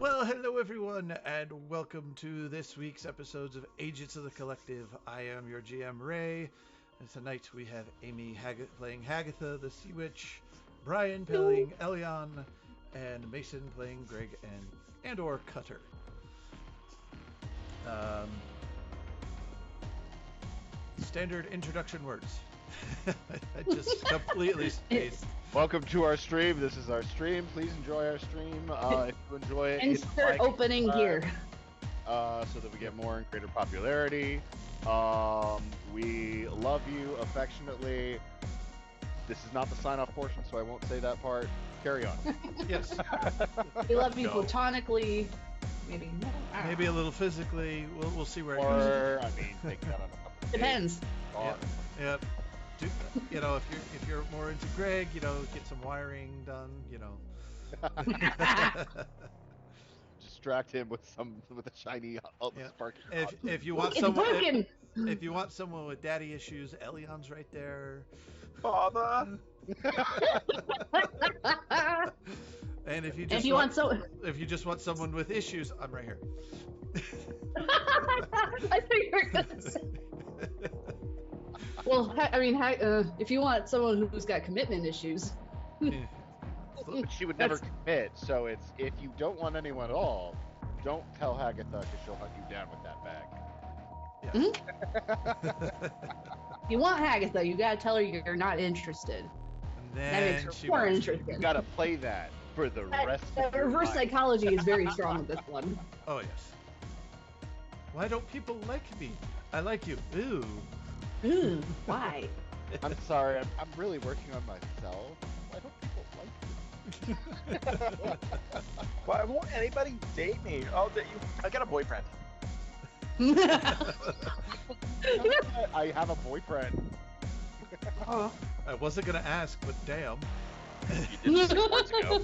Well, hello everyone, and welcome to this week's episodes of Agents of the Collective. I am your GM Ray, and tonight we have Amy playing Hagtha, the Sea Witch, Brian playing Elion, and Mason playing Greg and/or Cutter. Standard introduction words. I just completely spaced. Welcome to our stream. This is our stream. Please enjoy our stream. If you enjoy it, insert opening here. So that we get more and greater popularity. We love you affectionately. This is not the sign-off portion, so I won't say that part. Carry on. Yes. We love you platonically. Maybe Maybe a little physically. We'll see where it Or, goes. I mean, take that on a couple of depends. Yep. If you're more into Greg, get some wiring done. Distract him with a shiny sparking. If you want someone, if you want someone with daddy issues, Elion's right there. Father. And if you just want someone with issues, I'm right here. I think you're gonna say. Well, I mean, if you want someone who's got commitment issues. She would never commit, so it's if you don't want anyone at all, don't tell Hagtha because she'll hunt you down with that bag. Yeah. If you want Hagtha, you gotta tell her you're not interested. And then that makes her more interested. You gotta play that for the rest of your reverse life. psychology is very strong with this one. Oh, yes. Why don't people like me? I like you. Ooh. Ooh, why? I'm sorry, I'm really working on myself. Why don't people like me? Why won't anybody date me? Oh, I got a boyfriend. I have a boyfriend. Oh. I wasn't going to ask, but damn. You did 6 months ago.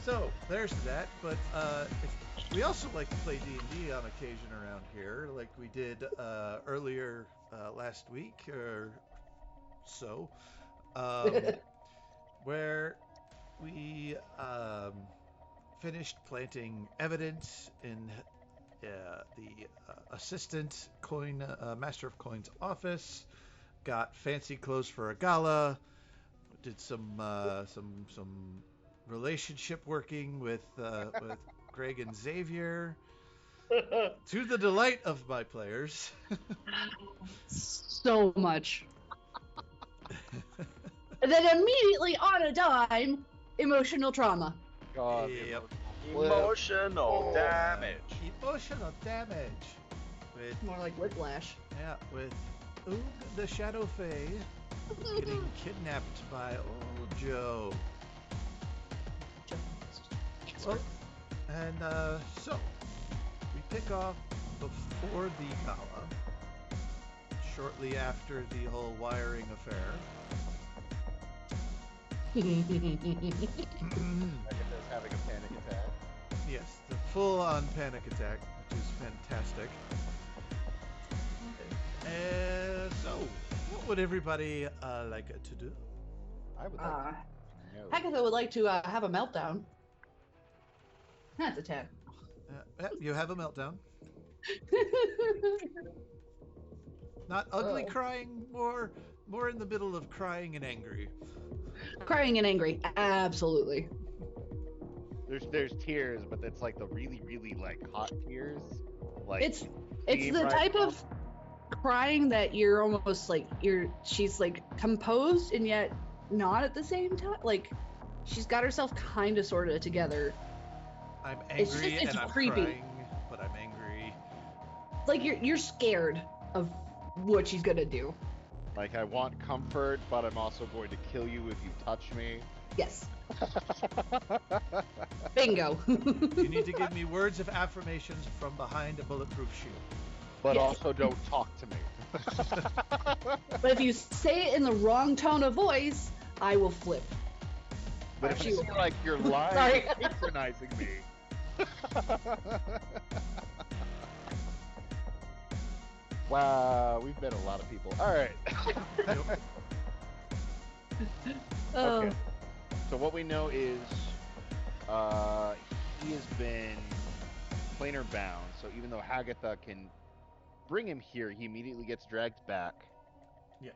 So, there's that, but we also like to play D&D on occasion around here, like we did earlier last week or so, where we finished planting evidence in the assistant master of coin's office, got fancy clothes for a gala, did some relationship working with Greg and Xavier, to the delight of my players. So much. And then immediately on a dime, emotional trauma. God, Yep. Emotional damage. Emotional damage. With More like whiplash. with Uoog the Shadow Fae getting kidnapped by old Joe. Well, and so we pick off before the gala, shortly after the whole wiring affair. Hagtha's having a panic attack. Yes, the full-on panic attack, which is fantastic. And so, what would everybody like to do? I would like to know. Hagtha would like to have a meltdown. That's a 10. You have a meltdown. Not ugly crying, more in the middle of crying and angry. Crying and angry, absolutely. There's tears, but it's like the really, really like hot tears. Like It's the type of crying that you're almost like she's like composed and yet not at the same time. Like she's got herself kind of sort of together. I'm angry it's and I'm creepy. crying, but I'm angry. Like you're scared of what she's gonna do. Like I want comfort, but I'm also going to kill you if you touch me. Yes. Bingo. You need to give me words of affirmations from behind a bulletproof shield. But Yes. also don't talk to me. But if you say it in the wrong tone of voice, I will flip. But if She- you feel like you're lying, Sorry. and patronizing me. Wow, we've met a lot of people. All right. Oh. Okay. So what we know is he has been planar bound. So even though Hagtha can bring him here, he immediately gets dragged back. Yes.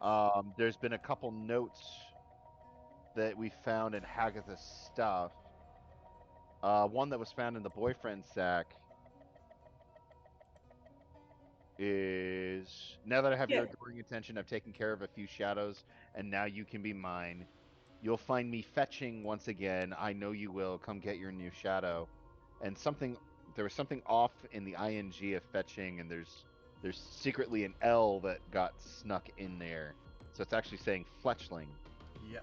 There's been a couple notes that we found in Hagtha's stuff. One that was found in the boyfriend sack is, now that I have your adoring attention, I've taken care of a few shadows, and now you can be mine. You'll find me fetching once again. I know you will. Come get your new shadow. And there was something off in the ing of fetching, and there's secretly an L that got snuck in there. So it's actually saying fletchling. Yes.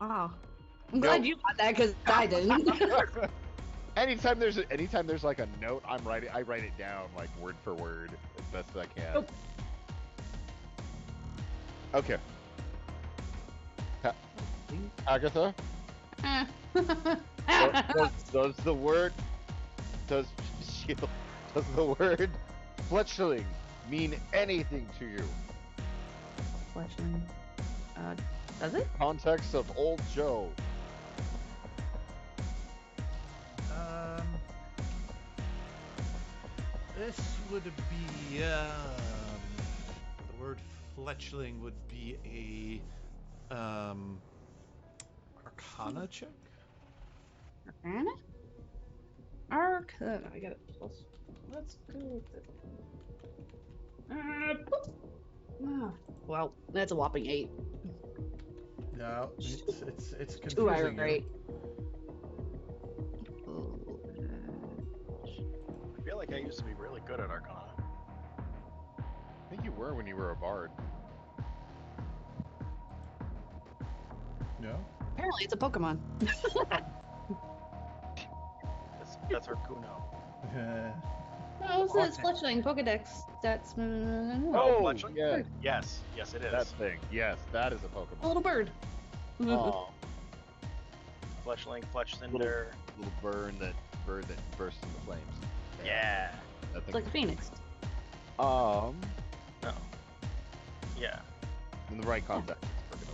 Wow. I'm glad you got that because I didn't. Anytime there's like a note, I write it down like word for word as best as I can. Nope. Okay. Hagtha, does the word fletchling mean anything to you? Fletchling. Does it? Context of Old Joe. This would be the word fletchling would be a Arcana check. Arcana. I got it. Let's go with it. Well, that's a whopping 8. No, it's confusing. 2 iron, right? I feel like I used to be really good at Arcana. I think you were when you were a bard. No. Apparently, it's a Pokemon. That's Arcuno. No, it says fletchling Pokedex. That's Fletchling? yeah. Yes, it is. That thing. Yes, that is a Pokemon. a little bird. Oh, Fletchling, Fletchcinder. little bird that bursts into flames. Yeah. That It's thing. like a phoenix. No. Yeah. In the right context, it's freaking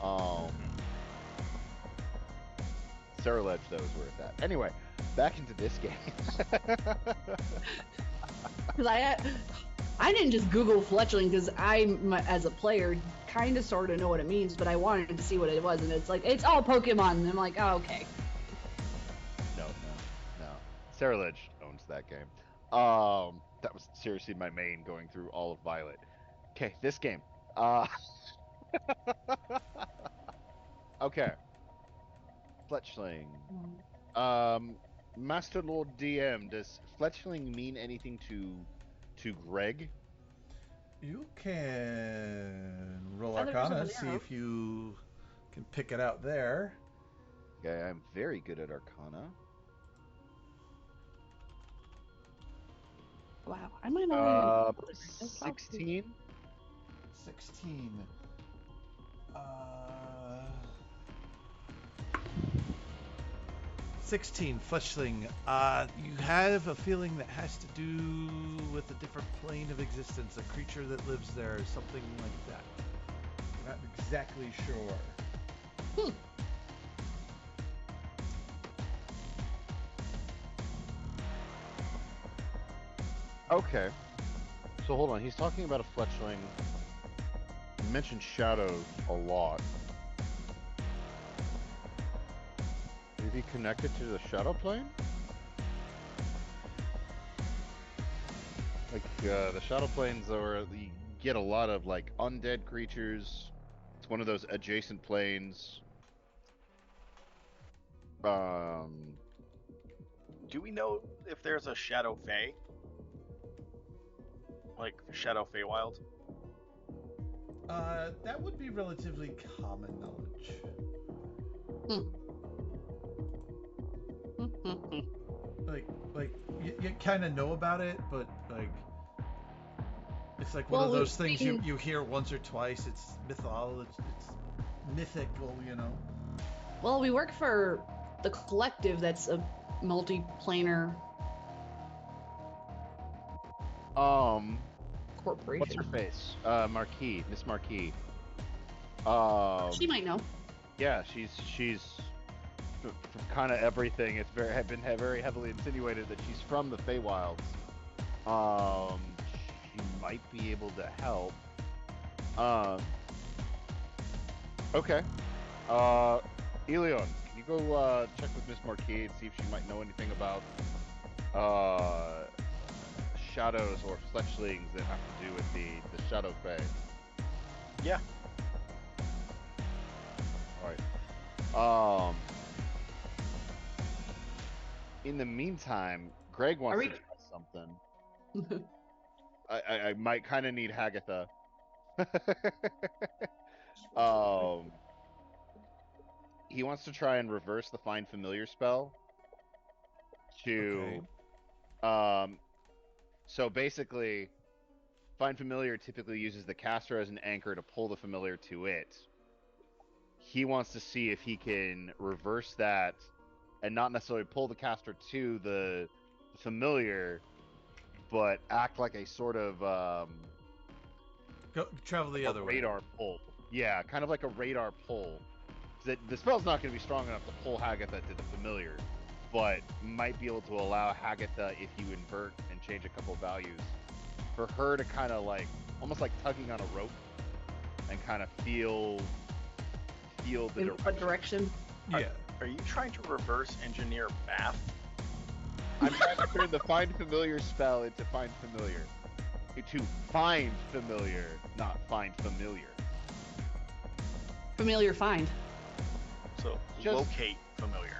OP. Sarah Ledge, though, is where it's at. Anyway, back into this game. Because I didn't just Google fletchling because as a player, kind of sort of know what it means, but I wanted to see what it was, and it's like, it's all Pokemon, and I'm like, oh, okay. No. Sarah Ledge owns that game. That was seriously my main going through all of Violet. Okay, this game. Okay. Fletchling. Master Lord DM, does fletchling mean anything to Greg? You can roll Other Arcana, than see arrow. if you can pick it out there. Okay, I'm very good at Arcana. Wow, I might not even. 16. 16. 16, Fletchling. You have a feeling that has to do with a different plane of existence, a creature that lives there, something like that. You're not exactly sure. Okay. So hold on, he's talking about a fletchling. You mentioned shadows a lot. Would it be connected to the shadow plane? Like, the shadow planes are, you get a lot of, like, undead creatures. It's one of those adjacent planes. Do we know if there's a Shadow Fae? Like Shadow Feywild? That would be relatively common knowledge. Like you kind of know about it, but like it's like one of those things you hear once or twice. It's mythology. It's mythical, you know. Well, we work for the collective that's a multi-planar corporation. What's her face? Marquis, Miss Marquis. She might know. Yeah, she's from kind of everything. It's been very heavily insinuated that she's from the Feywilds. She might be able to help. Okay. Elion, can you go check with Miss Marquis and see if she might know anything about shadows or fletchlings that have to do with the Shadow Fae? Yeah. All right. In the meantime, Greg wants to try something. I might kind of need Hagtha. He wants to try and reverse the Find Familiar spell to, so basically, Find Familiar typically uses the caster as an anchor to pull the familiar to it. He wants to see if he can reverse that and not necessarily pull the caster to the familiar, but act like a sort of travel the other way. Radar pull. Yeah, kind of like a radar pull. The spell's not going to be strong enough to pull Hagtha to the familiar, but might be able to allow Hagtha, if you invert and change a couple values, for her to kind of like, almost like tugging on a rope, and kind of feel the direction. Yeah. Are you trying to reverse engineer math? I'm trying to turn the Find Familiar spell into Find Familiar. To find familiar, not find familiar. Familiar find. So Just- locate familiar.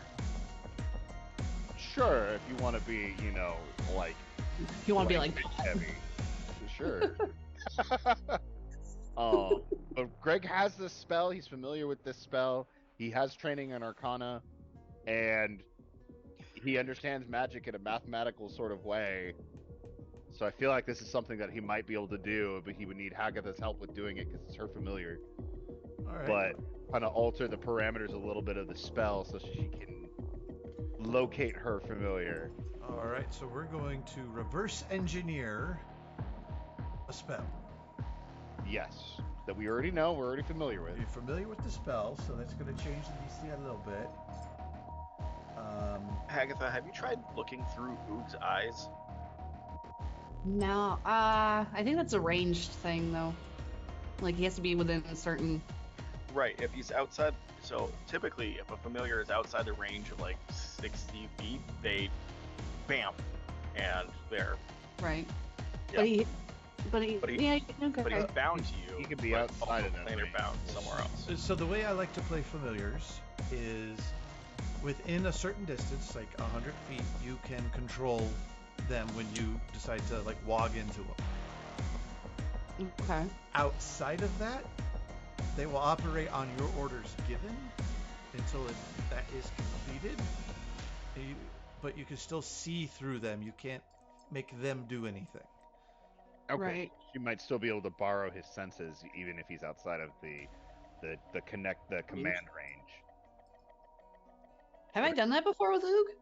Sure, if you want to be, like... You want to be like... heavy. Sure. But Greg has this spell. He's familiar with this spell. He has training in Arcana, and he understands magic in a mathematical sort of way. So I feel like this is something that he might be able to do, but he would need Hagtha's help with doing it because it's her familiar. All right. But kind of alter the parameters a little bit of the spell so she can locate her familiar. All right. So we're going to reverse engineer a spell. Yes, that we already know, we're already familiar with. You're familiar with the spell, so that's going to change the DC a little bit. Hagtha, have you tried looking through Uoog's eyes? No, I think that's a ranged thing though. Like he has to be within a certain. Right, if he's outside, so typically if a familiar is outside the range of like 60 feet, they bam, and they're, Right. Yeah. But he, But okay. he's bound to you. He could be but outside also of that they're range. bound somewhere else. So the way I like to play familiars is within a certain distance, like 100 feet, you can control them when you decide to like Uoog into them. Okay. Outside of that, they will operate on your orders given until that is completed. But you can still see through them. You can't make them do anything. Okay. Right. She might still be able to borrow his senses even if he's outside of the command range. Have I done that before with Uoog?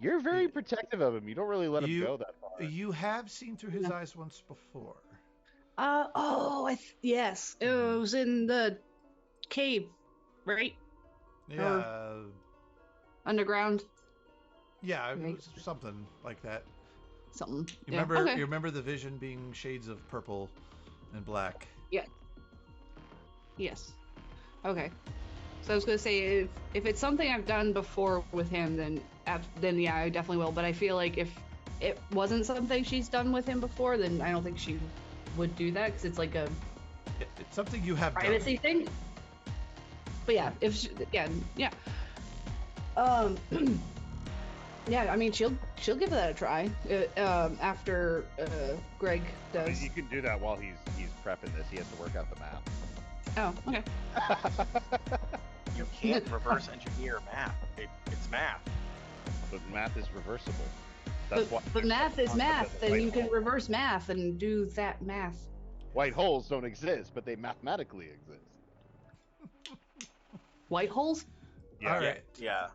You're very protective of him. You don't really let him go that far. You have seen through his eyes once before. Yes. It was in the cave, right? Yeah. Underground. Yeah, it Right. was something like that. Something. You Yeah. remember? Okay. You remember the vision being shades of purple and black. Yes. Okay. So I was gonna say if it's something I've done before with him, then yeah, I definitely will. But I feel like if it wasn't something she's done with him before, then I don't think she would do that because it's like a It's something you have privacy done. thing. But yeah, if she, yeah. Yeah, I mean she'll give that a try after Greg I mean, does. you can do that while he's prepping this. He has to work out the math. Oh, okay. You can't reverse engineer math. It's math. But math is reversible. That's why. But math is math, and White you can hole. reverse math and do that math. White holes don't exist, but they mathematically exist. White holes? Yeah. All right. Yeah.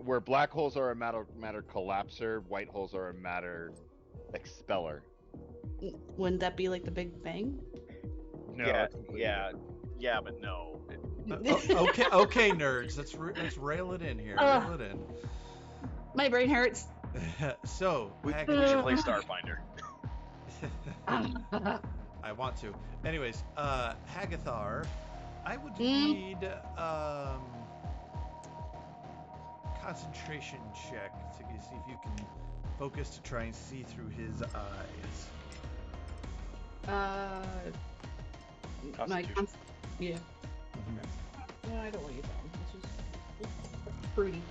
Where black holes are a matter collapser, white holes are a matter expeller. Wouldn't that be like the Big Bang? No, yeah, it's completely yeah, different. yeah, but no. Okay, nerds. Let's rail it in here. Rail it in. My brain hurts. So, We Hagtha- should play Starfinder. I want to. Anyways, Hagthar, I would Mm. need concentration check to see if you can focus to try and see through his eyes. My Constitution. yeah. No, I don't want to use that one. It's just fruity.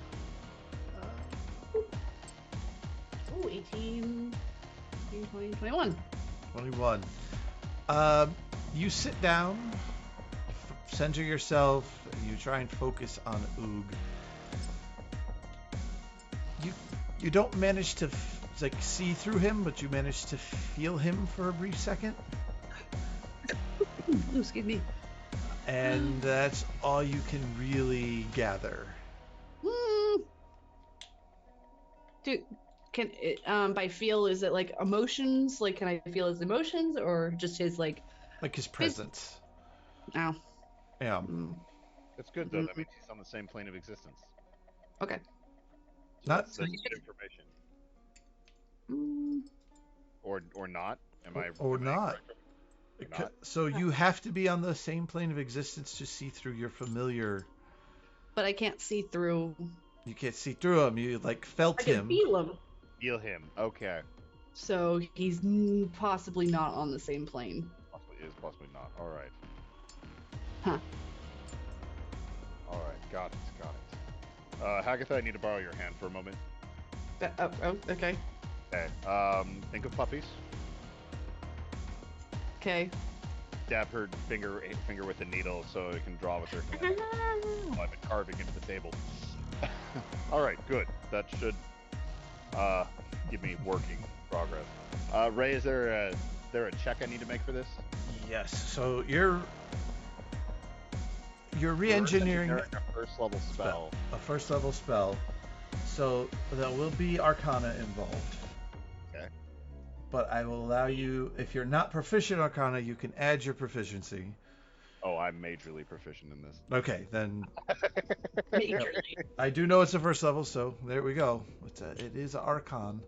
Oh, 18, 20, 21. 21. You sit down, center yourself, and you try and focus on Uoog. You don't manage to see through him, but you manage to feel him for a brief second. Ooh, excuse me. And that's all you can really gather. Dude, can it, by feel, is it like emotions? Like, can I feel his emotions or just his like His presence. Oh. Yeah. It's good though. That means he's on the same plane of existence. Okay. So Not- that's good information. Mm. Or not? Am I? Or am I not. incorrect? Or not? So you have to be on the same plane of existence to see through your familiar. But I can't see through. You can't see through him. You felt I can him. feel him. Feel him. Okay. So he's possibly not on the same plane. Possibly is, possibly not. All right. Huh. All right. Got it. Hagtha, I need to borrow your hand for a moment. Okay. Okay. Think of puppies. Okay. Dab her finger with the needle so it can draw with her hand. Oh, I've been carving into the table. All right, good. That should give me working progress. Ray, is there a check I need to make for this? Yes. So you're re-engineering a first level spell. a first level spell. So there will be Arcana involved. Okay. But I will allow you, if you're not proficient in Arcana, you can add your proficiency. Oh, I'm majorly proficient in this. Okay, then Majorly. I do know it's a first level, so there we go. It is Arcana.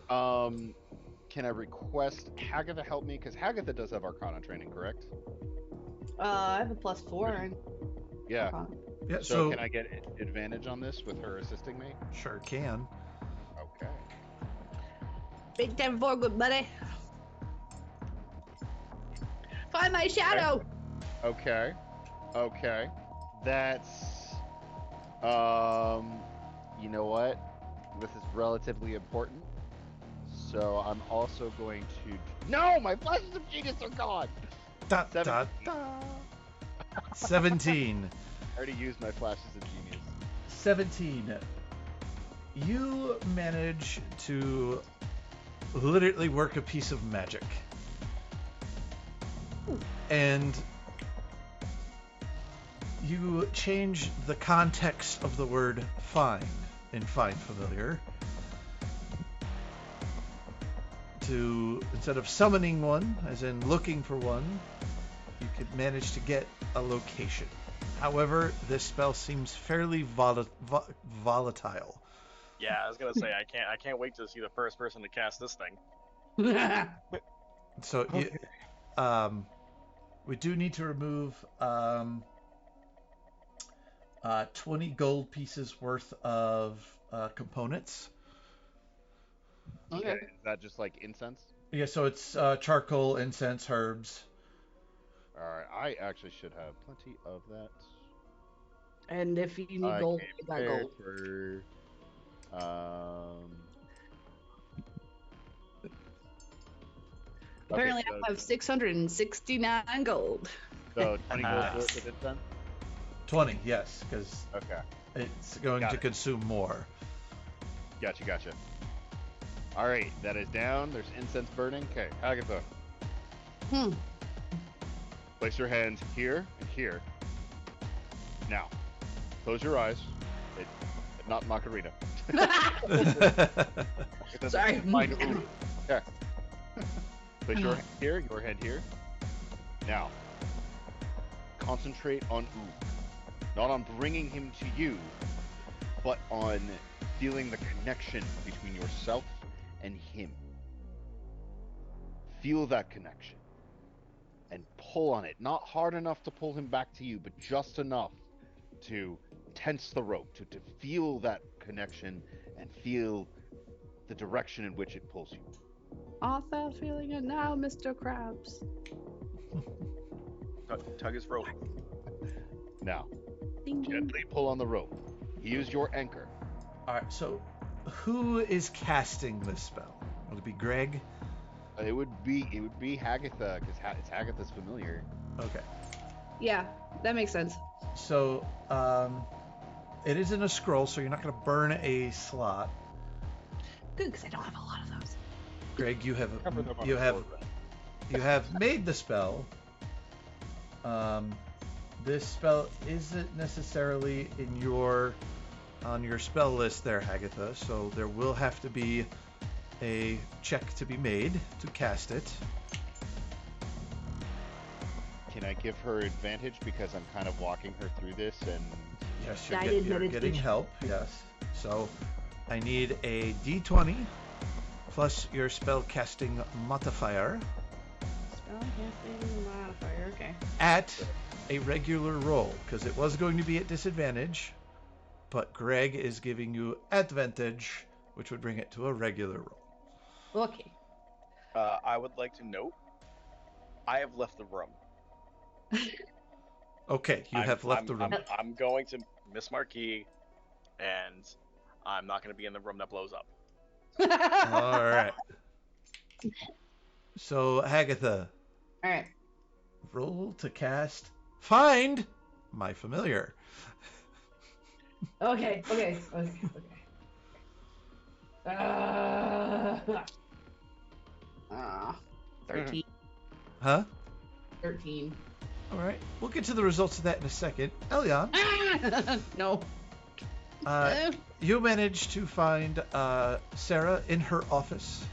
Can I request Hagtha to help me? Because Hagtha does have Arcana training, correct? I have a +4. Yeah. Yeah. So can I get advantage on this with her assisting me? Sure can. Okay. Big time for good buddy. Find my shadow. Okay. That's you know what? This is relatively important. So I'm also going to No, my flashes of genius are gone. 17. I already used my flashes of genius. 17. You manage to literally work a piece of magic. And you change the context of the word find in Find Familiar to, instead of summoning one, as in looking for one, you could manage to get a location. However, this spell seems fairly volatile. Yeah, I was gonna say I can't wait to see the first person to cast this thing. So Okay. we do need to remove 20 gold pieces worth of components. Okay. Is that just like incense? Yeah, so it's charcoal, incense, herbs. Alright, I actually should have plenty of that. And if you need gold, you got gold. For, Apparently, okay, so, I have 669 gold. So 20 gold worth of incense? 20, yes, because Okay. it's going Got to it. consume more. Gotcha. Alright, that is down. There's incense burning. Okay, Hagtha. Place your hands here and here. Now, close your eyes. Not Macarena. Sorry. Okay. Place your hand here, your head here. Now, concentrate on Uoog. Not on bringing him to you, but on feeling the connection between yourself and him. Feel that connection and pull on it. Not hard enough to pull him back to you, but just enough to tense the rope, to feel that connection and feel the direction in which it pulls you. Arthur, feeling it now, Mr. Krabs. Tug his rope. Now, Ding, ding. gently pull on the rope. He is your anchor. All right. So, who is casting this spell? Would it be Greg? It would be Hagtha, because it's Hagtha's familiar. Okay. Yeah, that makes sense. So, it is in a scroll, so you're not going to burn a slot. Good, because I don't have a lot of those. Greg, you have Cover them on you the have board. you have made the spell. This spell isn't necessarily on your spell list there, Hagtha, so there will have to be a check to be made to cast it. Can I give her advantage because I'm kind of walking her through this and Yes, Guided you're getting meditation. help. Yes. So I need a D20 plus your spell casting modifier Spellcasting modifier, okay. at a regular roll, because it was going to be at disadvantage, but Greg is giving you advantage, which would bring it to a regular roll. Okay. I would like to note, I have left the room. Okay, you have left the room. I'm going to Miss Marquis, and I'm not going to be in the room that blows up. All right. So, Hagtha, All right. roll to cast Find My Familiar. Okay. 13. Huh? 13. All right. We'll get to the results of that in a second. Elion, No. you managed to find Sarah in her office,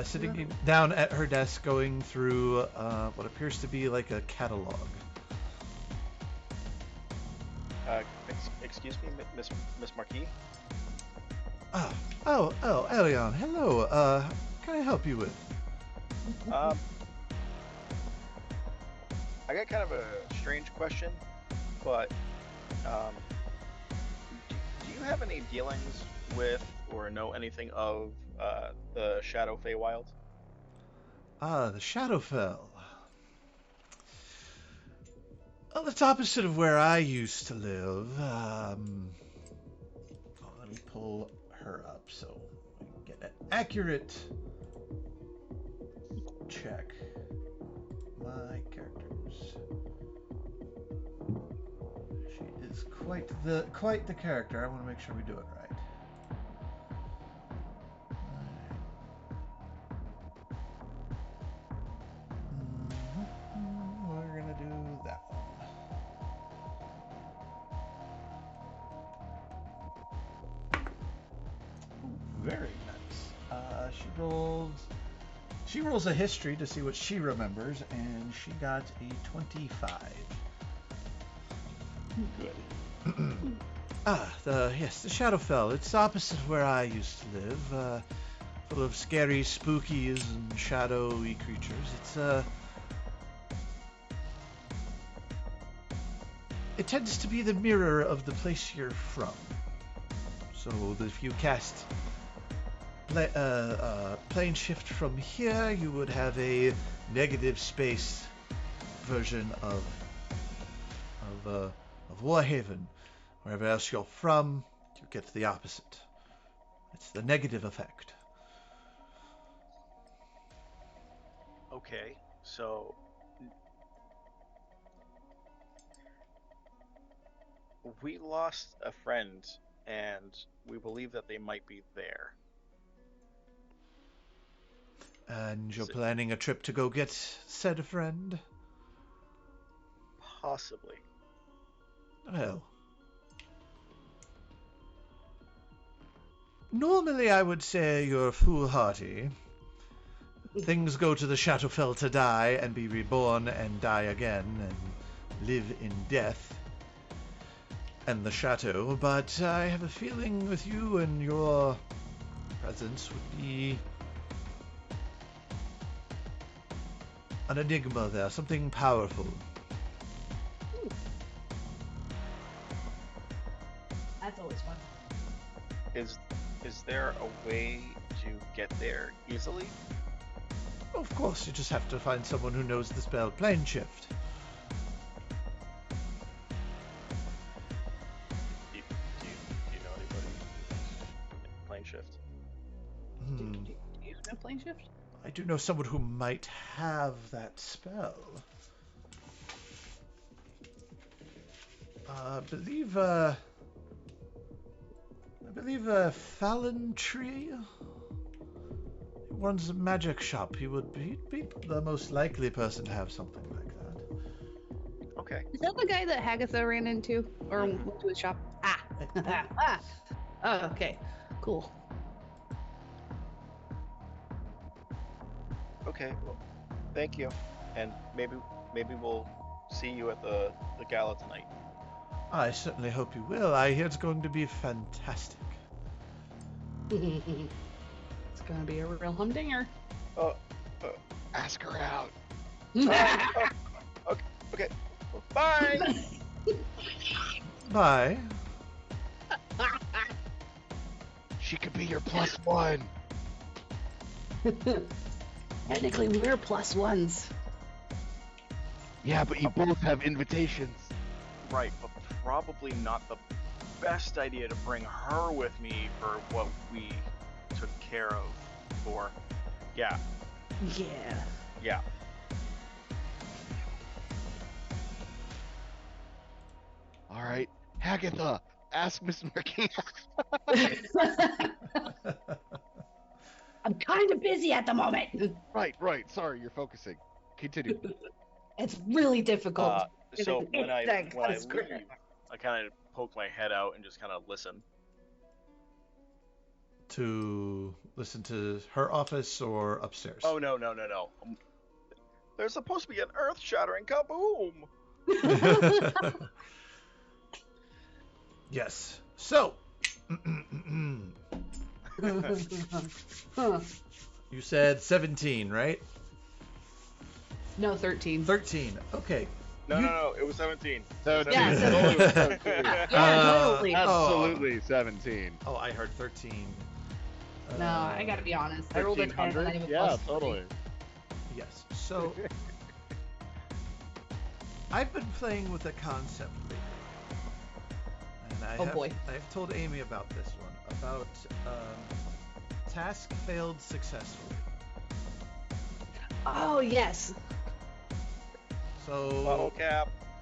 sitting down at her desk going through what appears to be like a catalog. Excuse me, Miss Marquis? Oh, Elion, hello. Can I help you with? I got kind of a strange question, but do you have any dealings with or know anything of the Shadow Feywild? The Shadowfell. Well, it's opposite of where I used to live. Let me pull her up so we can get an accurate check. My characters. She is quite the character. I want to make sure we do it right. We're gonna do that one. Very nice. She rolls a history to see what she remembers, and she got a 25. good. The Shadowfell. It's opposite where I used to live. Full of scary spookies and shadowy creatures. It tends to be the mirror of the place you're from. So that if you cast plane shift from here, you would have a negative space version of Warhaven. Wherever else you're from, you get the opposite. It's the negative effect. Okay, so we lost a friend, and we believe that they might be there. And you're planning a trip to go get said friend? Possibly. Well, normally I would say you're foolhardy. things go to the Shadowfell to die and be reborn and die again and live in death and the shadow, but I have a feeling with you and your presence would be an enigma there, something powerful. That's always fun. Is there a way to get there easily? Of course, you just have to find someone who knows the spell Plane Shift. Do you know anybody in plane shift? Do you know plane shift? I do know someone who might have that spell. I believe Fallon Tree runs a magic shop. He'd be the most likely person to have something like that. Okay. Is that the guy that Hagtha ran into or went to his shop? Ah. Oh, okay. Cool. Okay. Well, thank you. And maybe we'll see you at the gala tonight. I certainly hope you will. I hear it's going to be fantastic. It's gonna be a real humdinger. Ask her out. Okay. Bye. Bye. She could be your +1. Technically, we're +1s. Yeah, but you both have invitations. Right, but probably not the best idea to bring her with me for what we took care of for. Yeah. Yeah. All right, Hagtha, ask Miss Marquina. I'm kind of busy at the moment. Right. Sorry, you're focusing. Continue. It's really difficult. So when I That's leave, great. I kind of poke my head out and just kind of listen. To listen to her office or upstairs? Oh no. There's supposed to be an earth-shattering kaboom. Yes. So, you said 17, right? No, 13. 13. Okay. No, it was 17. 17. Yeah, Totally was 17. Totally. Absolutely 17. Oh, I heard 13. No, I gotta be honest. I rolled a 10 and I 1500? have a Yeah, +3. totally. Yes. So, I've been playing with a concept lately. And boy. I've told Amy about this one, about task failed successfully. Oh, yes. So,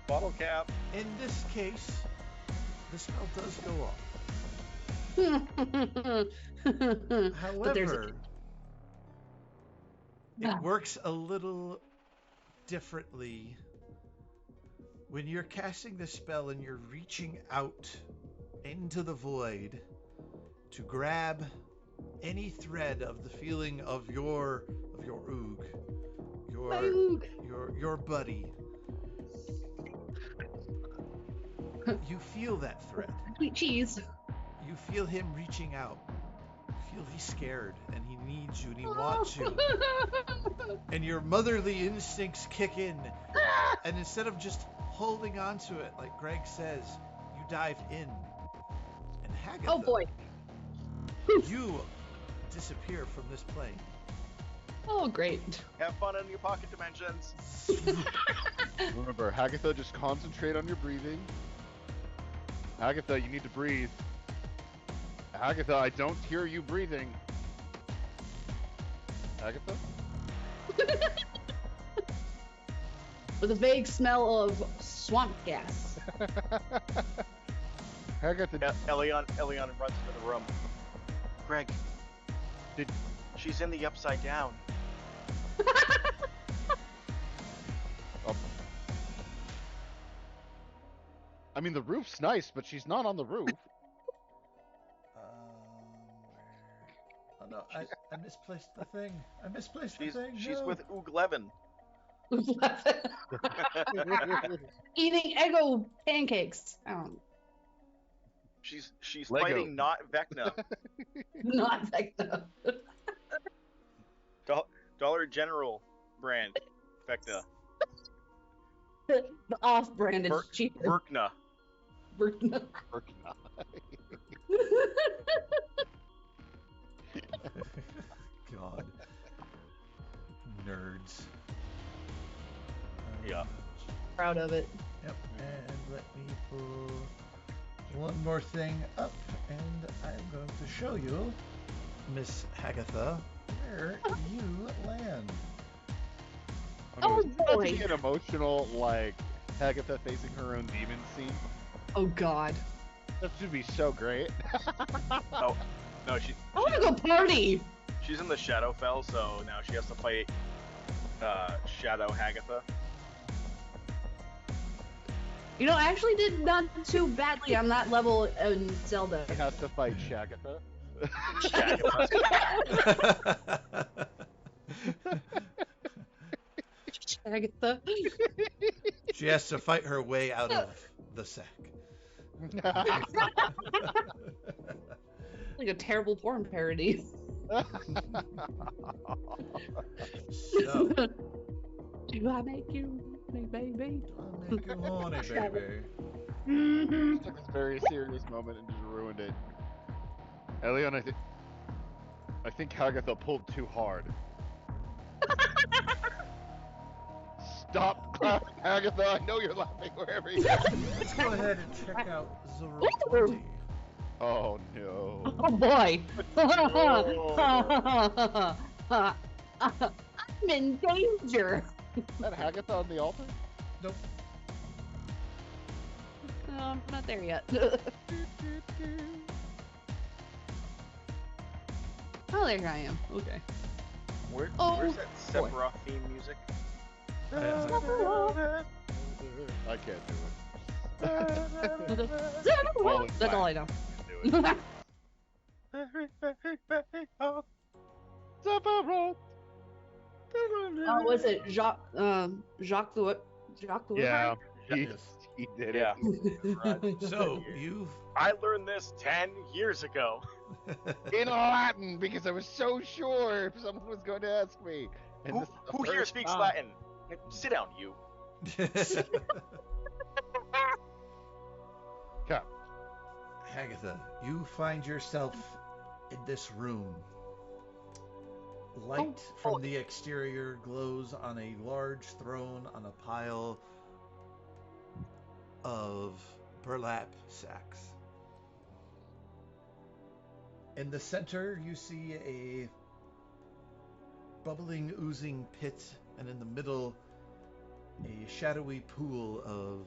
Bottle cap. in this case, the spell does go off. But there's However, it works a little differently when you're casting the spell and you're reaching out into the void to grab any thread of the feeling of your Uoog, your buddy. You feel that thread. sweet cheese. You feel him reaching out. You feel he's scared and he needs you and he wants you. And your motherly instincts kick in. And instead of just holding on to it, like Greg says, you dive in. And Hagtha, Oh boy. you disappear from this plane. Oh, great. Have fun in your pocket dimensions. Remember, Hagtha, just concentrate on your breathing. Hagtha, you need to breathe. Hagtha, I don't hear you breathing. Hagtha? With a vague smell of swamp gas. Hagtha, Elion runs into the room. Greg, she's in the upside down. oh. I mean, the roof's nice, but she's not on the roof. no, I misplaced the thing. I misplaced the She's thing. she's No. with Uoog Levin. Eating Eggo pancakes. I don't She's Lego. fighting not Vecna. not Vecna. Dollar General brand Vecna. The off-brand is cheaper. Verkna. Vecna. God. Nerds. Yeah. Proud of it. Yep. And let me pull one more thing up, and I'm going to show you, Miss Hagtha, where you land. Oh, Is this about boy. to be an emotional, like, Hagtha facing her own demon scene? Oh God. That should be so great. Oh, no, I want to go party. she's in the Shadowfell, so now she has to fight Shadow Hagtha. You know, I actually did not too badly on that level in Zelda. He has to fight Shagatha. Agatha. She has to fight her way out of the sack. Like a terrible porn parody. So, Do I make you honey, baby? I'll make you horny, baby. Just took this very serious moment and just ruined it. Elion, I think Hagtha pulled too hard. Stop laughing, Hagtha. I know you're laughing wherever you are. Let's go ahead and check out Zoro Ooh. 20. Oh no. Oh boy! I'm in danger. Is that Hagtha on the altar? Nope. No, I'm not there yet. Oh, there I am. Okay. Where's Oh, that Sephiroth theme music? I can't do it. That's all I know. Do it. Sephiroth. Oh, was it Jacques? Jacques the what? Jacques the Yeah, Yes. he did Yeah. it. So, you've... I learned this 10 years ago. In Latin, because I was so sure if someone was going to ask me. And Who, this is the who here first speaks time. Latin? Sit down, you. Come. Hagtha, you find yourself in this room. Light from the exterior glows on a large throne on a pile of burlap sacks. In the center, you see a bubbling, oozing pit, and in the middle, a shadowy pool of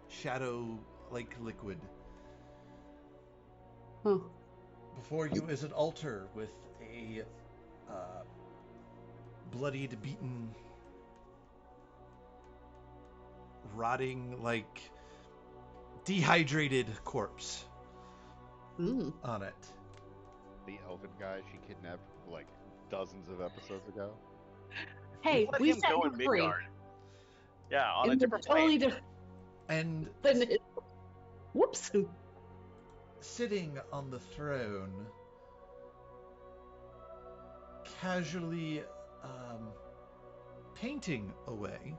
shadow-like liquid. Huh. Before you is an altar with a bloodied, beaten, rotting, like dehydrated corpse on it. The elven guy she kidnapped like dozens of episodes ago. Hey, Let we him set go him in free. Midgard. Yeah, on a In different totally plane. different. And Whoops. sitting on the throne, casually painting away.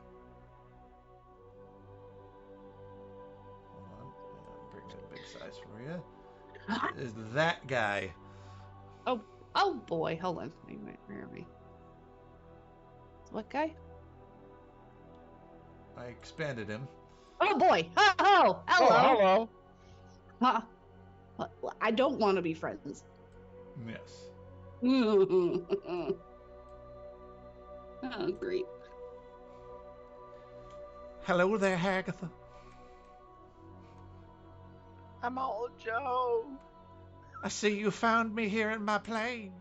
Hold on, I'll bring it a big size for you. Is that guy? Oh boy, hold on. Wait, where are we? What guy? I expanded him. Oh boy! Oh, hello! Oh, hello. Huh. I don't want to be friends. Yes. Oh, great. Hello there, Hagtha. I'm all Joe. I see you found me here in my plane.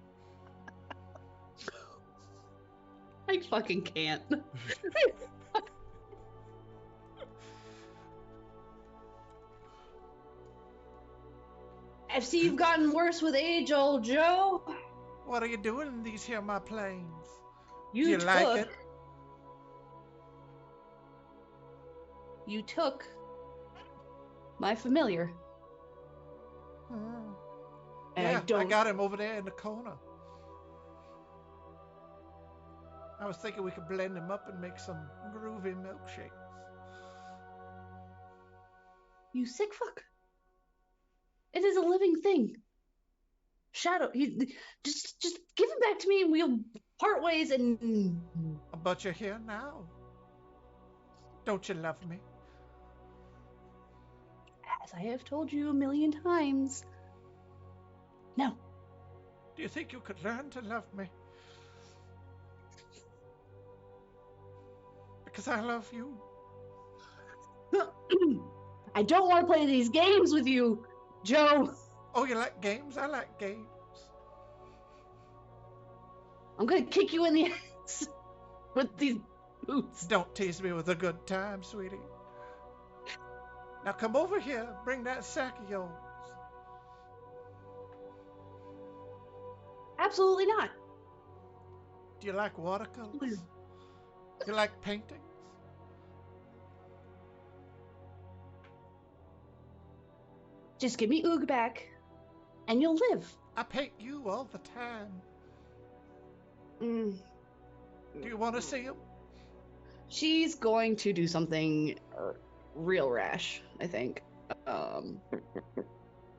I fucking can't. I see you've gotten worse with age, old Joe. What are you doing in these here my planes? You Do you took, like it? You took my familiar. Hmm. And Yeah, I don't. I got him over there in the corner. I was thinking we could blend him up and make some groovy milkshakes. You sick fuck. It is a living thing. Shadow, just give him back to me and we'll part ways and... But you're here now. Don't you love me? As I have told you a million times. No. Do you think you could learn to love me? Because I love you. I don't want to play these games with you, Joe. Oh, you like games? I like games. I'm gonna kick you in the ass with these boots. Don't tease me with a good time, sweetie. Now come over here. Bring that sack of yours. Absolutely not. Do you like watercolors? You like paintings? Just give me Uoog back, and you'll live. I paint you all the time. Mm. Do you want to see him? She's going to do something real rash, I think.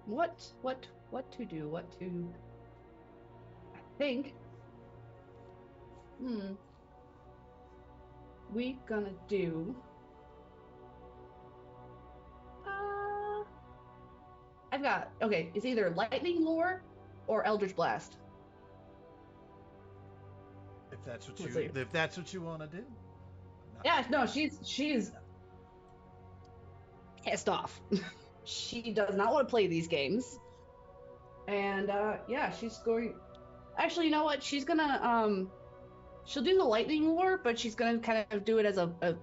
What to do? What to... I think... We gonna do... I've got... Okay, it's either Lightning Lure or Eldritch Blast. If that's what Let's you see. if that's what you want to do. Yeah, no, she's pissed off. She does not want to play these games. And yeah, she's going... Actually, you know what? She's gonna she'll do the Lightning Lure, but she's gonna kind of do it as a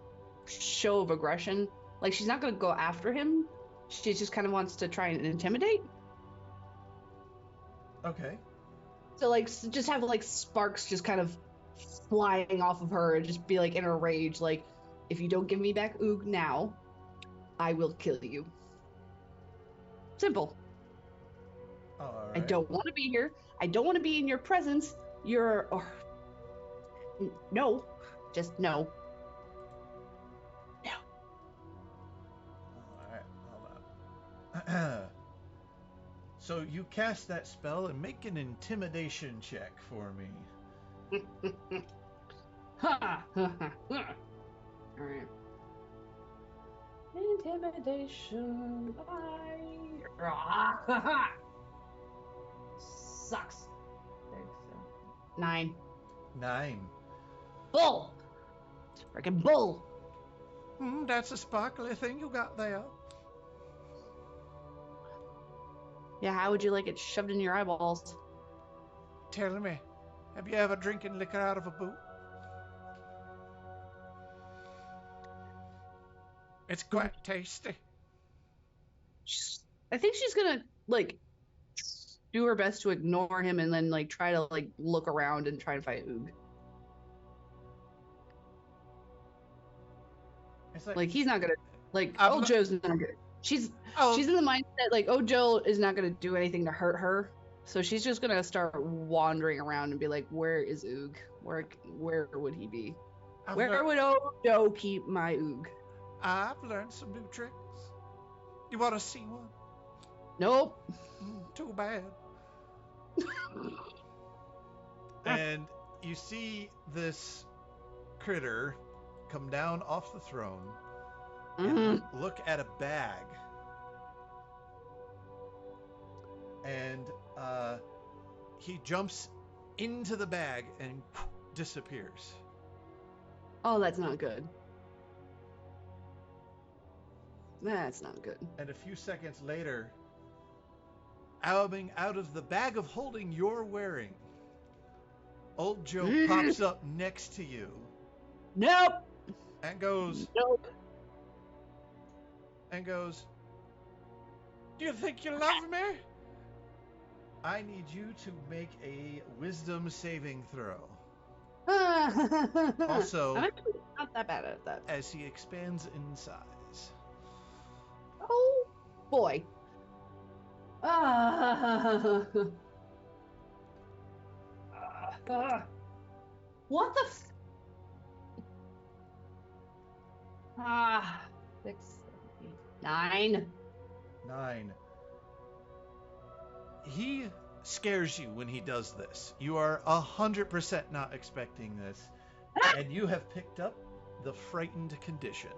show of aggression. Like, she's not gonna go after him. She just kind of wants to try and intimidate. Okay. So like, just have like sparks just kind of flying off of her and just be like in a rage, like, if you don't give me back Uoog now, I will kill you. Simple. All I right. don't want to be here. I don't want to be in your presence. No. Just no. No. All right. Hold on. So you cast that spell and make an intimidation check for me. Ha! Alright. Intimidation sucks. 9. 9. Bull! It's a freaking bull! That's a sparkly thing you got there. Yeah, how would you like it shoved in your eyeballs? Tell me, have you ever drinking liquor out of a boot? It's quite tasty. I think she's gonna, like, do her best to ignore him and then, like, try to, like, look around and try and fight Uoog. It's Like, he's not gonna, like, I'm old not- Joe's not gonna... She's in the mindset, like, oh, Joe is not gonna do anything to hurt her. So she's just gonna start wandering around and be like, where is Uoog? Where would he be? Where would old Joe keep my Uoog? I've learned some new tricks. You want to see one? Nope. Too bad. And you see this critter come down off the throne and look at a bag. And he jumps into the bag and disappears. Oh, that's not good. That's not good. And a few seconds later, coming out of the bag of holding you're wearing, old Joe pops up next to you. Nope. And goes, Nope. do you think you love me? I need you to make a wisdom saving throw. Also, I'm actually not that bad at that. As he expands in size. Oh boy. What the? 6, 7, 8, 9. 9. He scares you when he does this. You are 100% not expecting this, and you have picked up the frightened condition.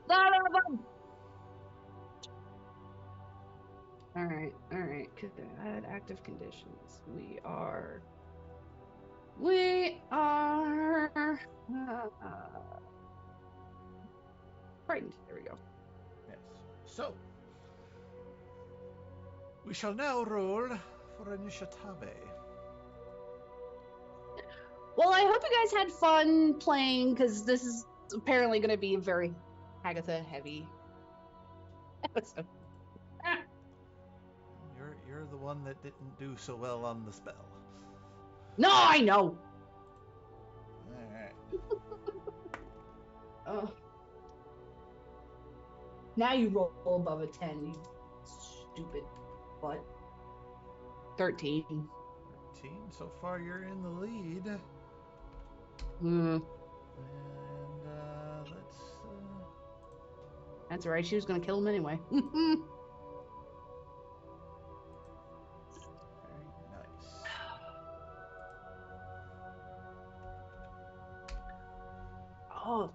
Son of a... All right. Could add active conditions. We are frightened. There we go. Yes. So, we shall now roll for initiative. Well, I hope you guys had fun playing, because this is apparently going to be a very Hagtha heavy episode. You're the one that didn't do so well on the spell. No, I know. All right. Oh. Now you roll above a 10, you stupid butt. 13. 13. So far, you're in the lead. Hmm. And let's. That's right. She was gonna kill him anyway. Very nice. Oh.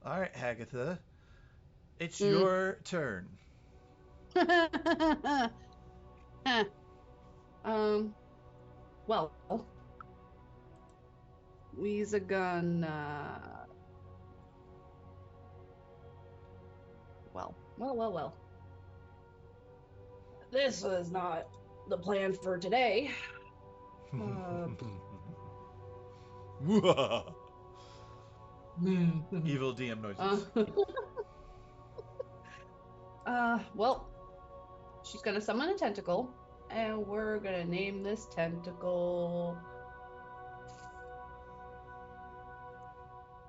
All right, Hagtha. It's your turn. Well, we's gonna. Well. This was not the plan for today. Evil DM noises. Well, she's gonna summon a tentacle, and we're gonna name this tentacle.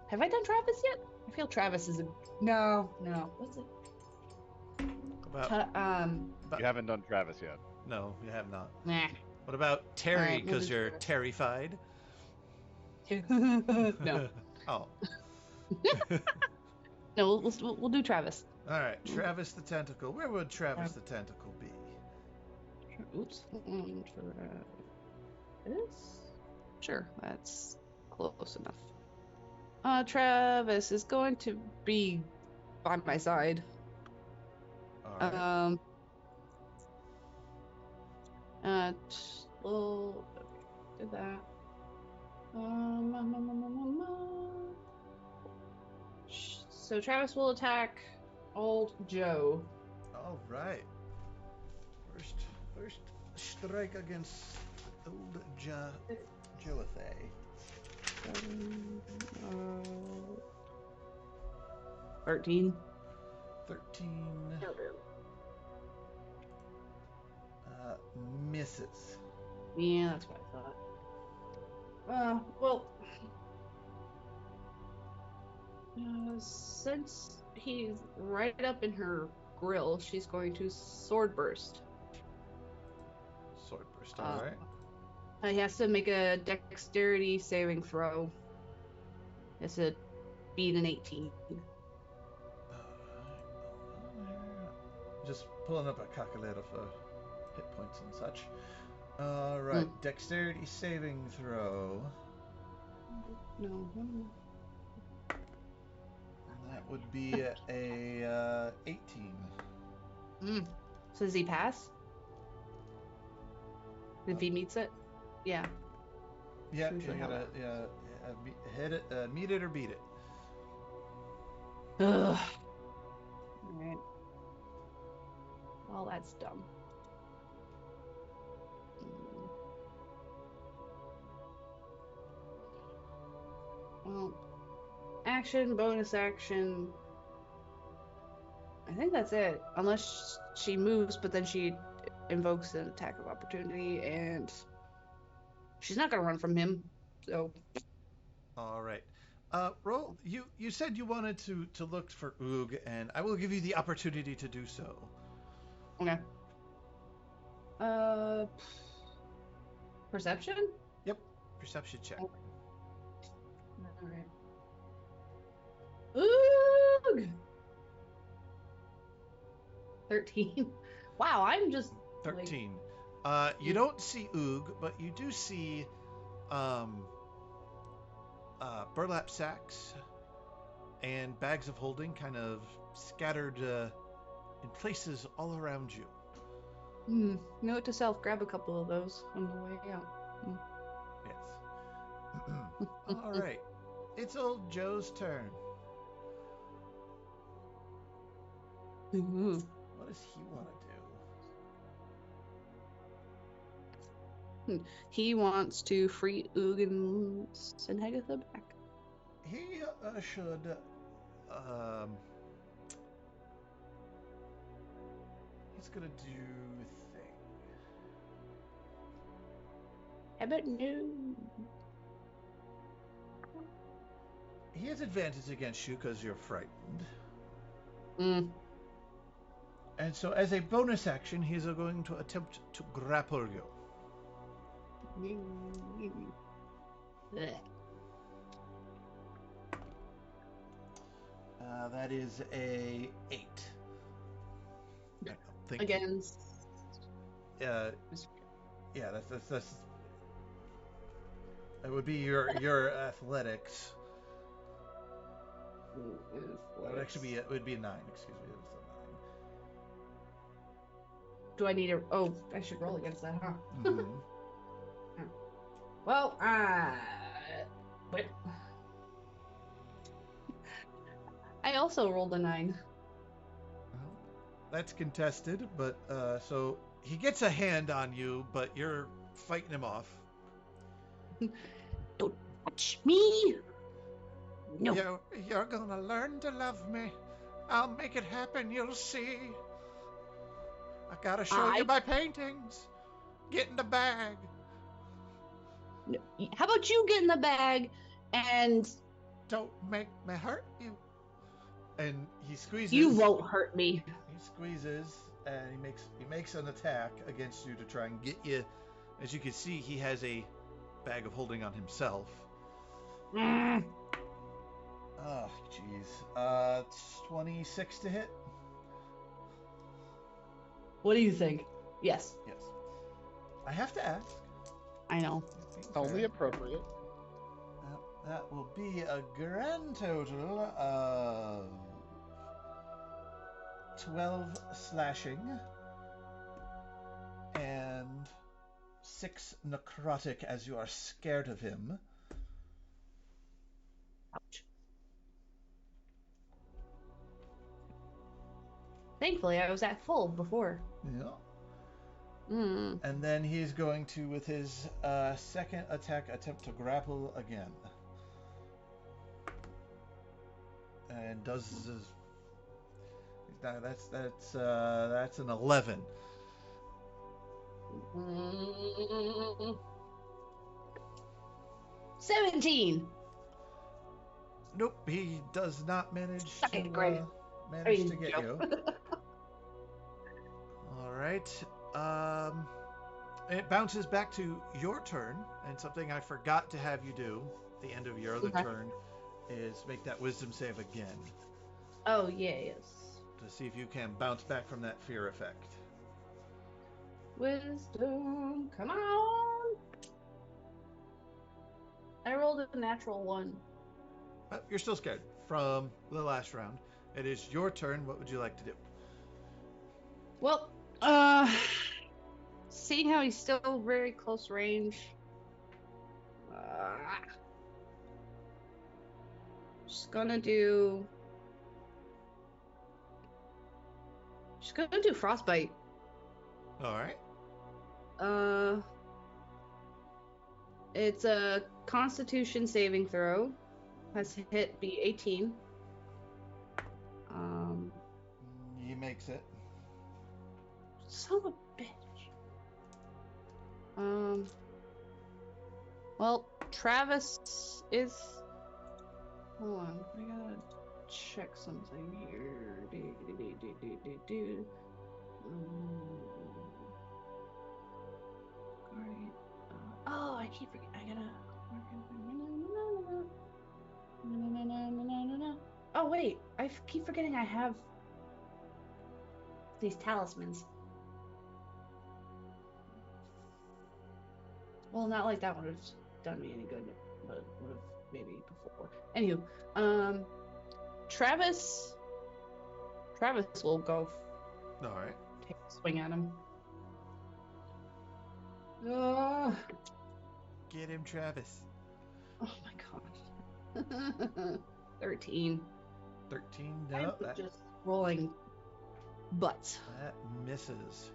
Have I done Travis yet? I feel Travis is a no. What's it? You haven't done Travis yet. No, you have not. Nah. What about Terry? Because we'll you're terrified. No. Oh. No, we'll do Travis. All right, Travis the Tentacle. Where would Travis the Tentacle be? Oops. This? Sure, that's close enough. Travis is going to be by my side. All right. Well, did that. So Travis will attack old Joe. All right. First strike against old Joathay. 13. 13. Misses. Yeah, that's what I thought. Well, since he's right up in her grill, she's going to sword burst. Sword burst, all right. He has to make a dexterity saving throw. It's a beat an 18. Just pulling up a calculator for hit points and such. All right, dexterity saving throw. No. That would be a 18. So does he pass? If he meets it? Yeah. Yeah, you gotta hit it, meet it or beat it. Ugh. Alright. Well, that's dumb. Well, action, bonus action, I think that's it. Unless she moves, but then she invokes an attack of opportunity, and she's not gonna run from him. So All right. Roll. You said you wanted to look for Uoog, and I will give you the opportunity to do so. okay. Uh, perception. Yep. Perception check. All right. Oog! 13. Wow, I'm just 13. You don't see Uoog, but you do see burlap sacks and bags of holding kind of scattered in places all around you. Note to self: grab a couple of those on the way out. Yes. All right. It's old Joe's turn. What does he want to do? He wants to free Uoog and send Hagtha back. He should. He's gonna do thing. I bet no. He has advantage against you because you're frightened. And so, as a bonus action, he's going to attempt to grapple you. That is a 8. Against. Yeah, that's. That would be your athletics. It would actually be. It would be a 9. Excuse me. It was a 9. Do I need a? Oh, I should roll against that, huh? Mm-hmm. Well, wait. I also rolled a 9. Well, that's contested, but so he gets a hand on you, but you're fighting him off. Don't touch me. No. You're gonna learn to love me. I'll make it happen. You'll see. I gotta show you my paintings. Get in the bag. No. How about you get in the bag and don't make me hurt you. And he squeezes. You won't hurt me. He squeezes and he makes an attack against you to try and get you. As you can see, he has a bag of holding on himself. Oh, jeez. 26 to hit. What do you think? Yes. Yes. I have to ask. I know. Only appropriate. That will be a grand total of 12 slashing and 6 necrotic as you are scared of him. Ouch. Thankfully, I was at full before. Yeah. And then he's going to, with his second attack, attempt to grapple again. And does that's an 11. 17. Nope, he does not manage Suck it, to Greg. manage to get you. All right. It bounces back to your turn, and something I forgot to have you do at the end of your other turn is make that wisdom save again. Oh, yes. To see if you can bounce back from that fear effect. Wisdom, come on. I rolled a natural 1. You're still scared from the last round. It is your turn. What would you like to do? Well, seeing how he's still very close range, just gonna do frostbite. All right. It's a Constitution saving throw. Has hit be 18. makes it. Son of a bitch. Well, Travis is. Hold on, I gotta check something here. Guardian. Oh, I keep forgetting. I gotta. Oh wait, keep forgetting I have these talismans. Well, not like that would have done me any good, but would have maybe before. Anywho, Travis will go All right. take a swing at him. Get him, Travis. Oh my god. 13. 13. I'm No, that just rolling butts. misses.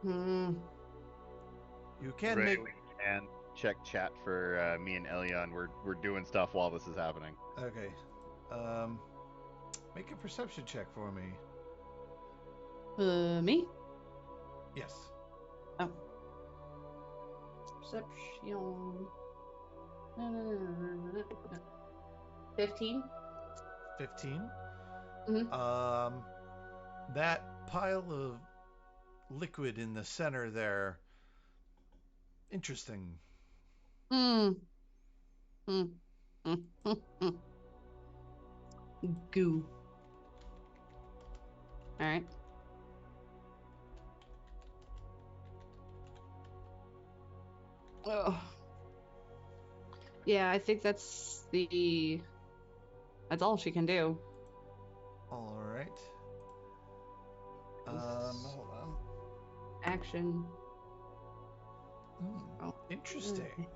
Hmm. You can Ray, make. we can check chat for me and Elion. We're doing stuff while this is happening. Okay. Make a perception check for me. Me? Yes. Oh. Perception. 15. 15. Mhm. That pile of liquid in the center there. Interesting. Mm. Mm. Mm. Mm. Mm. Goo. All right. Oh. Yeah, I think that's all she can do. All right. Hold on. Action. Oh. Interesting.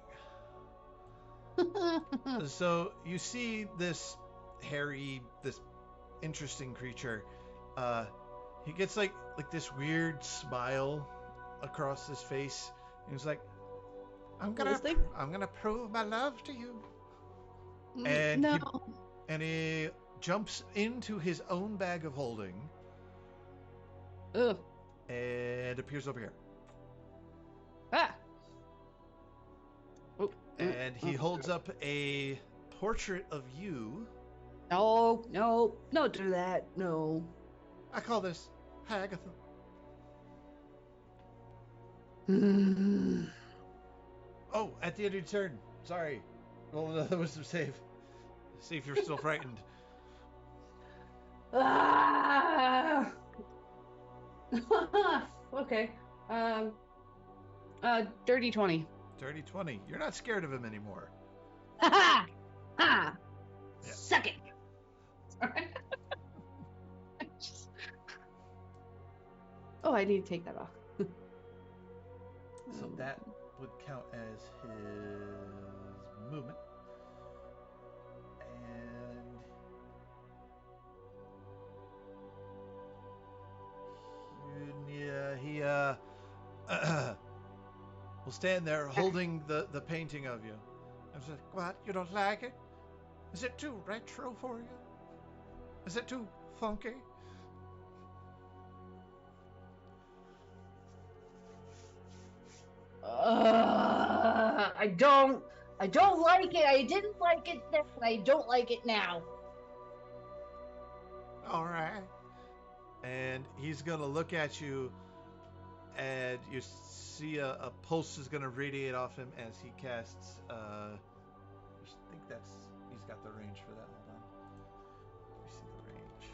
So you see this interesting creature. He gets like this weird smile across his face. And he's like, I'm gonna prove my love to you. And no. he jumps into his own bag of holding. Ugh. And appears over here. Ah. Oh. And he holds up a portrait of you. No, don't do that. No. I call this Hagtha. Oh, at the end of your turn. Sorry. Roll another wisdom save. See if you're still frightened. Ah! Okay. Dirty 20. Dirty 20. You're not scared of him anymore. Ha ha! Yeah. Suck it. Oh, I need to take that off. So that would count as his movement. And he will stand there holding the painting of you. And says, what? You don't like it? Is it too retro for you? Is it too funky? I don't like it. I didn't like it then. I don't like it now. All right. And he's gonna look at you, and you see a pulse is gonna radiate off him as he casts. I think he's got the range for that. Hold on. Let me see the range.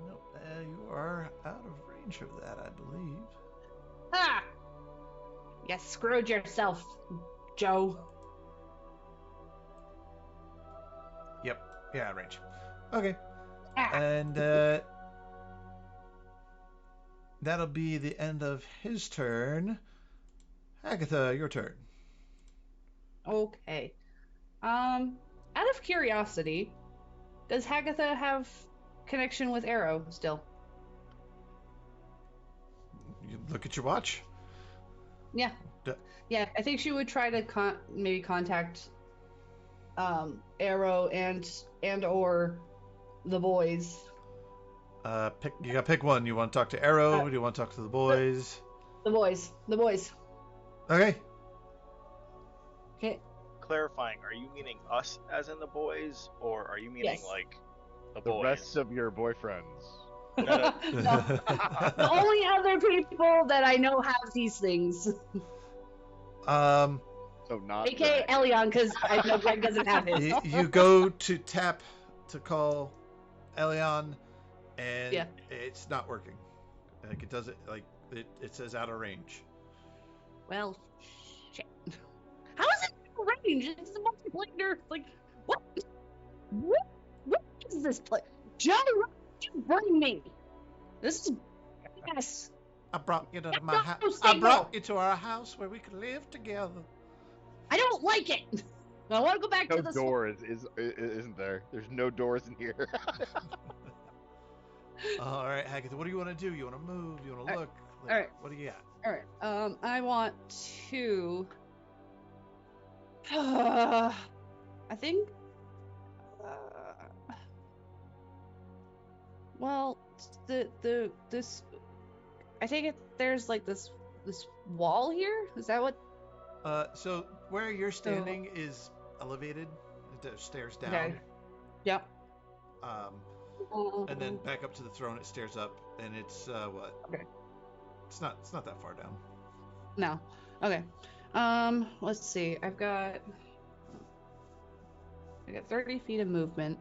Nope, you are out of range of that, I believe. Ha! You screwed yourself, Joe. Yep, yeah, range. Okay, Ah. and that'll be the end of his turn. Hagtha, your turn. Okay. Out of curiosity, does Hagtha have connection with Arrow still? You look at your watch. Yeah. D- Yeah, I think she would try to maybe contact Arrow and or the boys. You gotta pick one. You want to talk to Arrow? Do you want to talk to the boys? The boys. The boys. Okay. Okay. Clarifying, are you meaning us as in the boys, or are you meaning Yes. like the The boys? rest of your boyfriends. No, no. No. The only other people that I know have these things. um, So not AKA Greg. Elion, because I know Greg doesn't have his. you go to tap to call Elion, and Yeah. it's not working. Like it doesn't. Like it says out of range. Well, shit. How is it range? It's a multiplayer. Like, what? What is this place? Joe, what did you bring me? This is yes. I brought you to Yeah, my no, house. stay I brought low. you to our house where we could live together. I don't like it. I want to go back No to the door isn't there. There's no doors in here. All right, Hagtha, what do you want to do? You want to move? You want to look? Like, all right. What do you got? All right. I want to. I think. Well, this. I think there's like this wall here. Is that what? So where you're standing is elevated. There's stairs down. Okay. Yep. And then back up to the throne. It stairs up, and it's what? Okay. It's not that far down. No. Okay. Let's see. I got 30 feet of movement.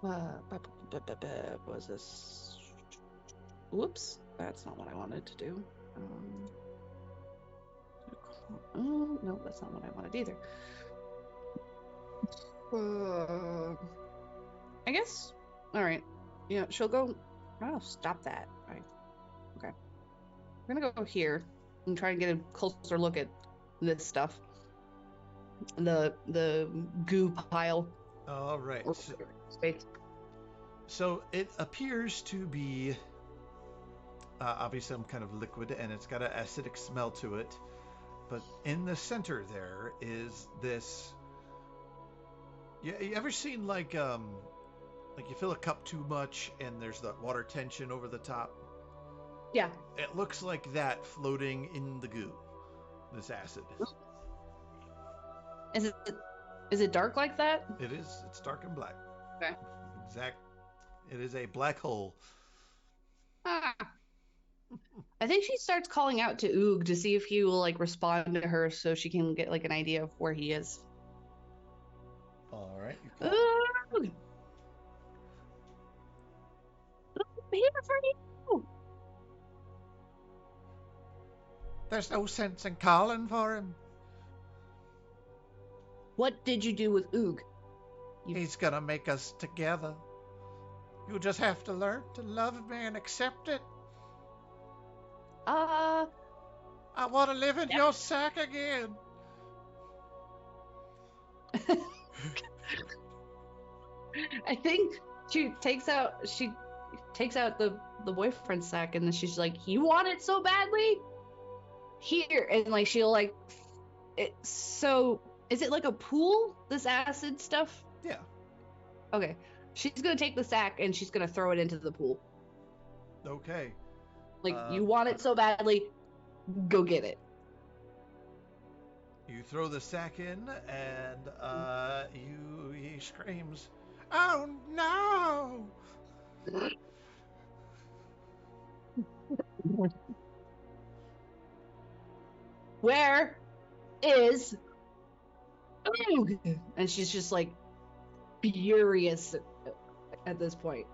What was this? Whoops. That's not what I wanted to do. Oh, no, that's not what I wanted either. I guess. All right. You know, she'll go. Oh, stop that. Right. Okay. We're gonna go here and try and get a closer look at this stuff. The goo pile. All right. Or space. So it appears to be obviously some kind of liquid, and it's got an acidic smell to it. But in the center there is this. You ever seen like you fill a cup too much and there's that water tension over the top? Yeah. It looks like that floating in the goo. This acid. Is it dark like that? It is. It's dark and black. Okay. Exact. It is a black hole. Ah. I think she starts calling out to Uoog to see if he will like respond to her so she can get like an idea of where he is. All right. Uoog! I'm here for you! There's no sense in calling for him. What did you do with Uoog? He's gonna make us together. You just have to learn to love me and accept it. I want to live in your sack again. I think she takes out the boyfriend sack and then she's like, "You want it so badly? Here." And like she'll like it. So is it like a pool, this acid stuff? Yeah. Okay. She's gonna take the sack and she's gonna throw it into the pool. Okay. Like, you want it so badly, go get it. You throw the sack in, and he screams, "Oh no!" Where is Uoog? And she's just like furious at this point.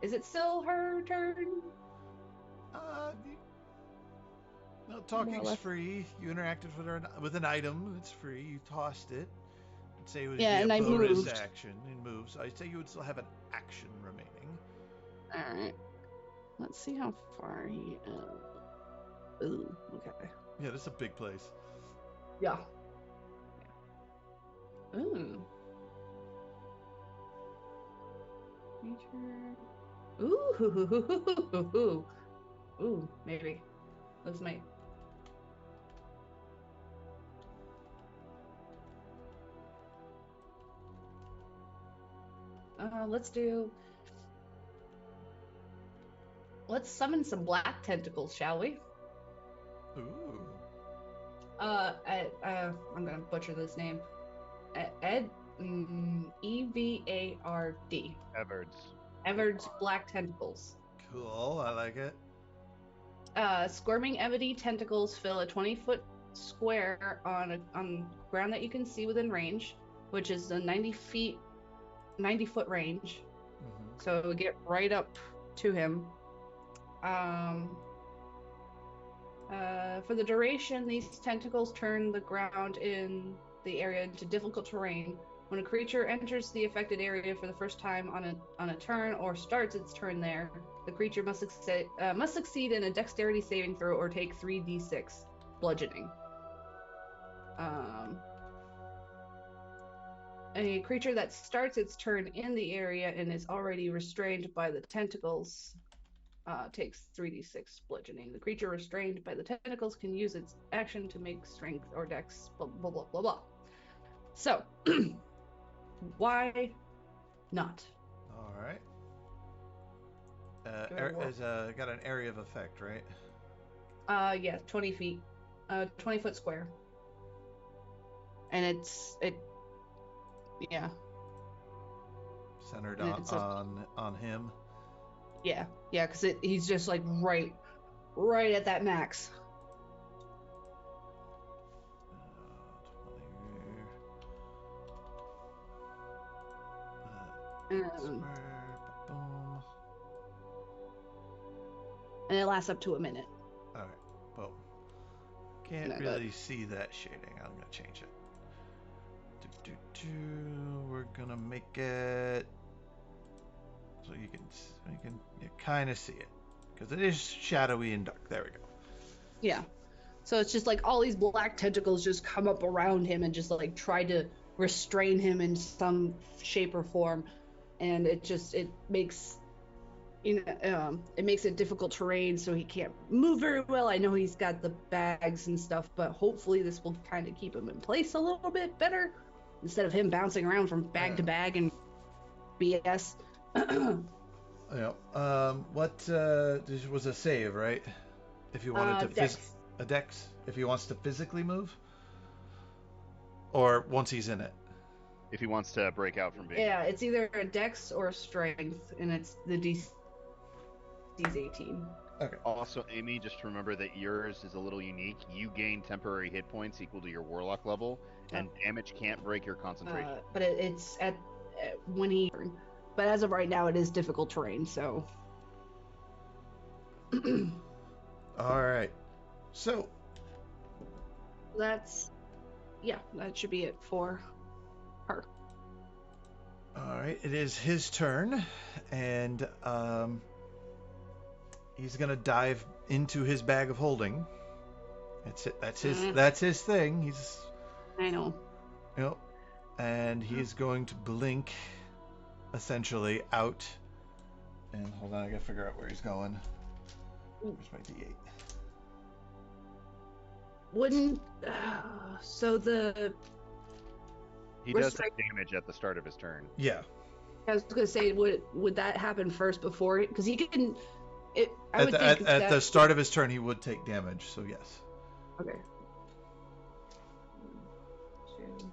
Is it still her turn? No, talking's less. free. You interacted with her with an item. It's free. You tossed it. I'd say it would Yeah, be and a I bonus moved. action. It moves. I'd say you would still have an action remaining. All right. Let's see how far he. Ooh. Okay. Yeah, this is a big place. Yeah. Ooh. Nature. Ooh. Ooh, maybe. This might. Let's summon some black tentacles, shall we? Ooh. I'm gonna butcher this name. Ed, Evard. Everds. Evard's black tentacles. Cool. I like it. Squirming Evody tentacles fill a 20-foot square on ground that you can see within range, which is a 90-foot range. Mm-hmm. So it would get right up to him. For the duration, these tentacles turn the ground in the area into difficult terrain. When a creature enters the affected area for the first time on a turn or starts its turn there, the creature must succeed in a dexterity saving throw or take 3d6 bludgeoning. A creature that starts its turn in the area and is already restrained by the tentacles takes 3d6 bludgeoning. The creature restrained by the tentacles can use its action to make strength or dex, blah, blah, blah, blah, blah. So, why not? All right. Give it a whirl. Got an area of effect, right? Yeah, 20 feet. 20-foot square. And yeah. Centered And it's on him. Yeah, because he's just like right at that max. 20. Boom. And it lasts up to a minute. All right. Boom. Can't really see that shading. I'm gonna change it. We're gonna make it so you can kind of see it because it is shadowy and dark. There we go. Yeah. So it's just like all these black tentacles just come up around him and just like try to restrain him in some shape or form, and it makes it makes it difficult terrain, so he can't move very well. I know he's got the bags and stuff, but hopefully this will kind of keep him in place a little bit better instead of him bouncing around from bag to bag and BS. Yeah. What was a save, right? If you wanted to a dex, if he wants to physically move, or once he's in it. If he wants to break out from being. Yeah, it's either a dex or a strength, and it's the DC's 18. Okay. Also, Amy, just remember that yours is a little unique. You gain temporary hit points equal to your warlock level, and damage can't break your concentration. But it's at when he. But as of right now, it is difficult terrain, so. All right. So. That should be it for her. All right, it is his turn, and he's gonna dive into his bag of holding. That's it. That's his thing. I know. Yep. And he's going to blink, essentially out. And hold on, I gotta figure out where he's going. Where's my D8? Wouldn't so the. He does take damage at the start of his turn. Yeah. I was gonna say, would that happen first before? Because he can. At the start of his turn, he would take damage. So yes. Okay. 1, 2,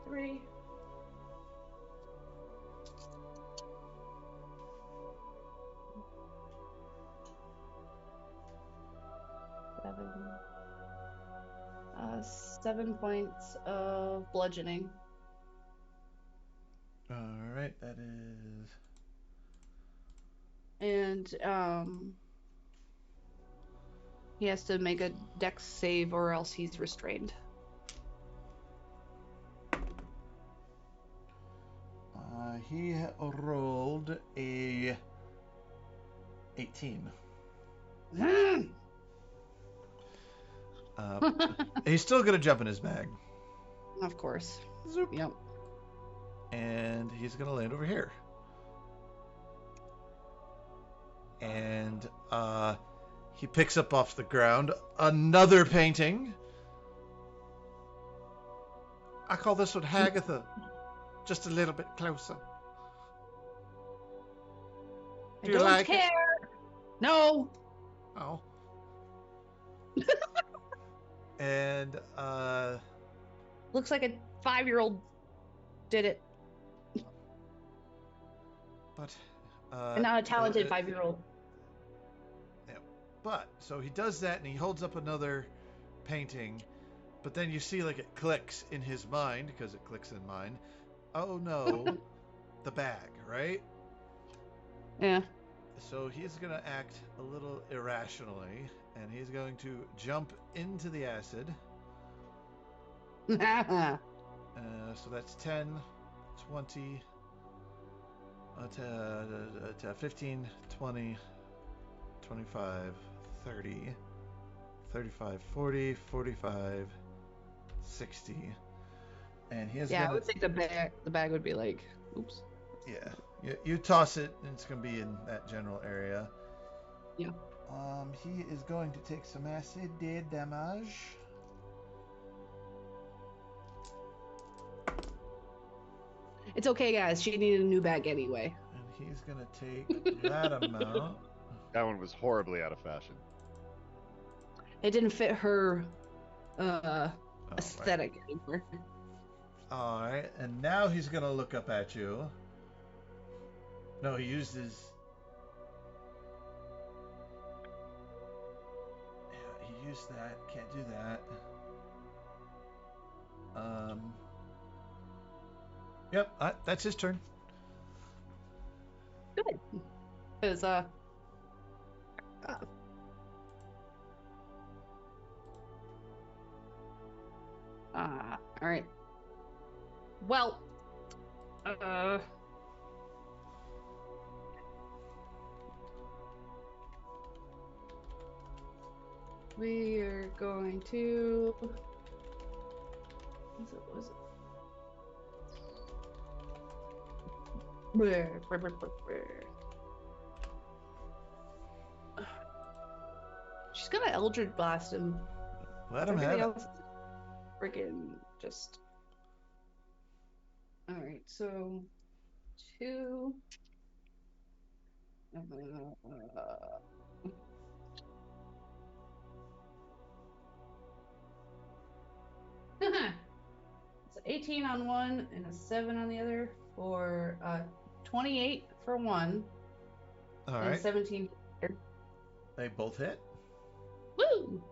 3. Seven points of bludgeoning. All right, that is. And he has to make a dex save or else he's restrained. He rolled a 18. He's still gonna jump in his bag. Of course. Zoop. Yep. And he's gonna land over here. And he picks up off the ground another painting. I call this one Hagtha. Just a little bit closer. Do you don't like care. it? No. Oh. And Looks like a 5-year-old did it. but And not a talented 5-year-old. Yeah. But so he does that and he holds up another painting, but then you see like it clicks in his mind, because it clicks in mine. Oh no, the bag, right? Yeah. So he's going to act a little irrationally, and he's going to jump into the acid. So that's 10, 20, 15, 20, 25, 30, 35, 40, 45, 60. And he is yeah, gonna... I would think the bag would be like, oops. Yeah, you toss it, and it's going to be in that general area. Yeah. He is going to take some acid damage. It's okay, guys. She needed a new bag anyway. And he's going to take that amount. That one was horribly out of fashion. It didn't fit her aesthetic anymore. All right, and now he's going to look up at you. No, he used his... Yeah, he used that. Can't do that. Yep, that's his turn. Good. Because, alright. Well, we are going to... Was it? She's gonna Eldritch Blast him. Let him have it. Freaking just... Alright, so... 2... It's 18 on one and a 7 on the other for 28 for one. All and right. 17. They both hit. Woo!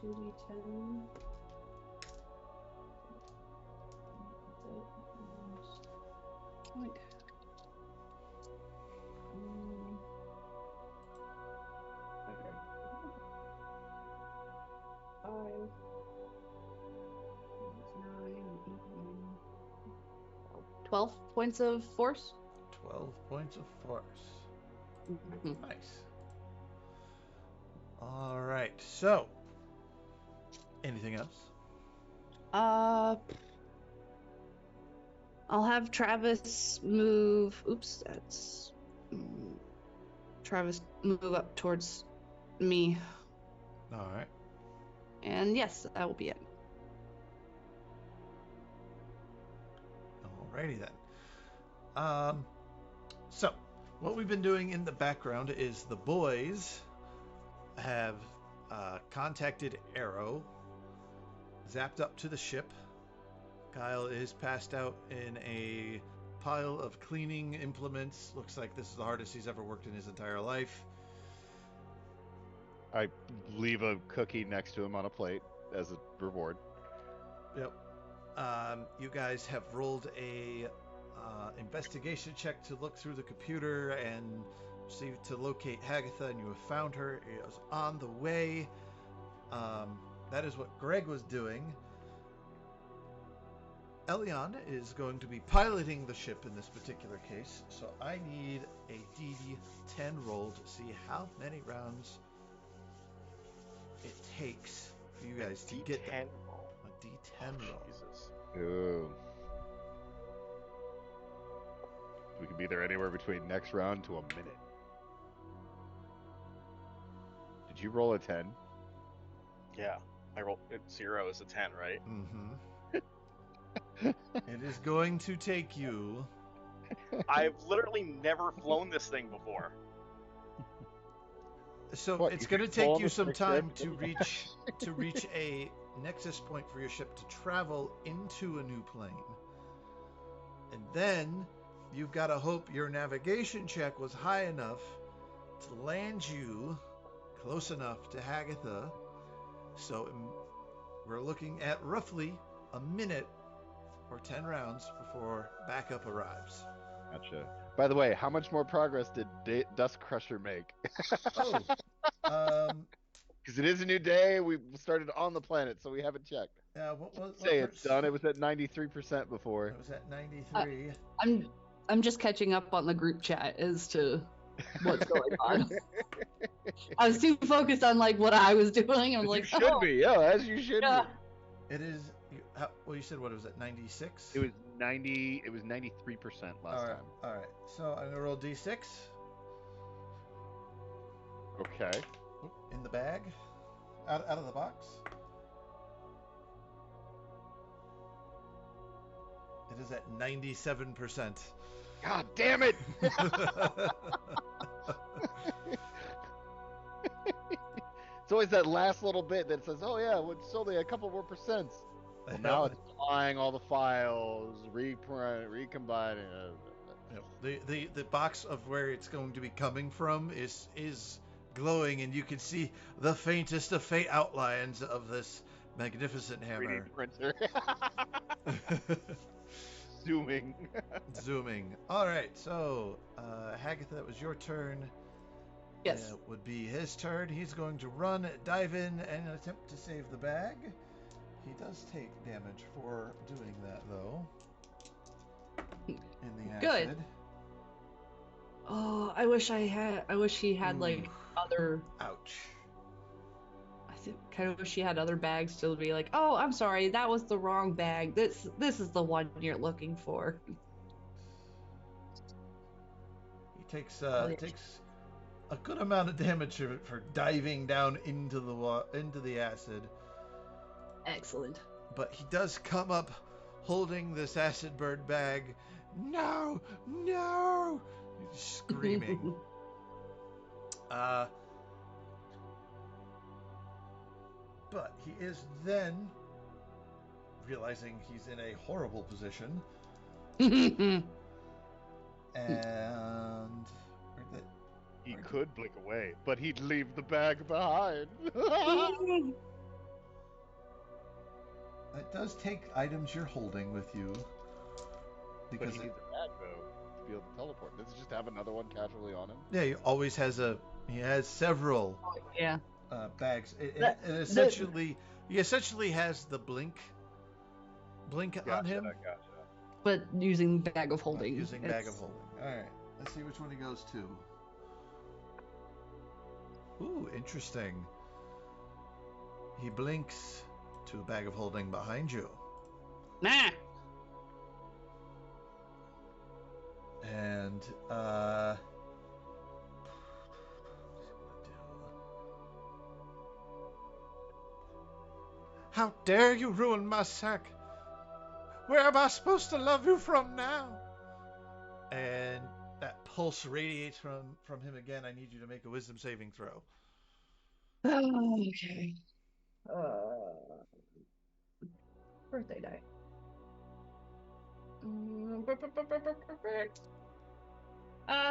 2d10. Five, 12 points of force. 12 points of force. Nice. All right. So, anything else? I'll have Travis move. Oops, that's Travis move up towards me. All right. And yes, that will be it. Alrighty then. So, what we've been doing in the background is the boys have contacted Arrow, zapped up to the ship. Kyle is passed out in a pile of cleaning implements. Looks like this is the hardest he's ever worked in his entire life. I leave a cookie next to him on a plate as a reward. Yep. You guys have rolled a investigation check to look through the computer and see to locate Hagtha, and you have found her. It was on the way. That is what Greg was doing. Elion is going to be piloting the ship in this particular case, so I need a D10 roll to see how many rounds it takes for you guys to get that. A D10 roll. Jesus. Ooh. We could be there anywhere between next round to a minute. Did you roll a 10? Yeah, I rolled 0 is a 10, right? Mm-hmm. It is going to take you. I've literally never flown this thing before. So What, it's you going to could fall take on you the some stick time shift? to reach a nexus point for your ship to travel into a new plane. And then you've got to hope your navigation check was high enough to land you close enough to Hagtha. So we're looking at roughly a minute or 10 rounds before backup arrives. Gotcha. By the way, how much more progress did Dust Crusher make? Oh, Because it is a new day. We started on the planet, so we haven't checked. what Say it's done. It was at 93% before. It was at 93. I'm just catching up on the group chat as to what's going on. I was too focused on like what I was doing. I'm As like, you should be, yeah, as you should yeah. be. It is. Well, you said what was it? 96. It was 90. It was 93% last time. All right. So I'm gonna roll d6. Okay. In the bag, out of the box. It is at 97%. God damn it! It's always that last little bit that says, "Oh yeah, it's only a couple more percents." Well, now it's applying all the files, recombining. The box of where it's going to be coming from is glowing, and you can see the faintest of faint outlines of this magnificent hammer. 3D printer. Zooming. Zooming. All right, so Hagtha, that was your turn. Yes. It would be his turn. He's going to run, dive in, and attempt to save the bag. He does take damage for doing that, though. In the acid. Good. Oh, I wish he had like other. Ouch. I kind of wish he had other bags to be like, oh, I'm sorry, that was the wrong bag. This is the one you're looking for. He takes a good amount of damage for diving down into the acid. Excellent. But he does come up holding this acid bird bag. No, no! He's screaming. But he is then realizing he's in a horrible position. And He could blink away, but he'd leave the bag behind. It does take items you're holding with you. Because he needs a bag, though, to be able to teleport. Does he just have another one casually on him? Yeah, he always has he has several bags. He essentially has the blink on him. Gotcha. But using bag of holding. Bag of holding. All right, let's see which one he goes to. Ooh, interesting. He blinks to a bag of holding behind you. Nah. And how dare you ruin my sack? Where am I supposed to love you from now? And that pulse radiates from him again. I need you to make a wisdom saving throw. Okay. Birthday die.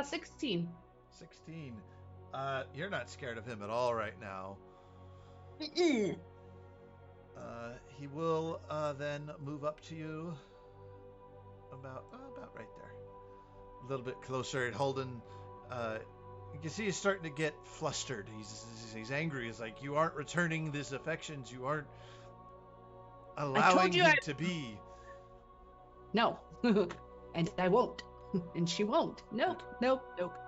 16. 16. You're not scared of him at all right now. He will then move up to you about right there. A little bit closer, and Holden, you can see he's starting to get flustered. He's angry. He's like, you aren't returning these affections. You aren't allowing him to be. No. And I won't. And she won't. Nope,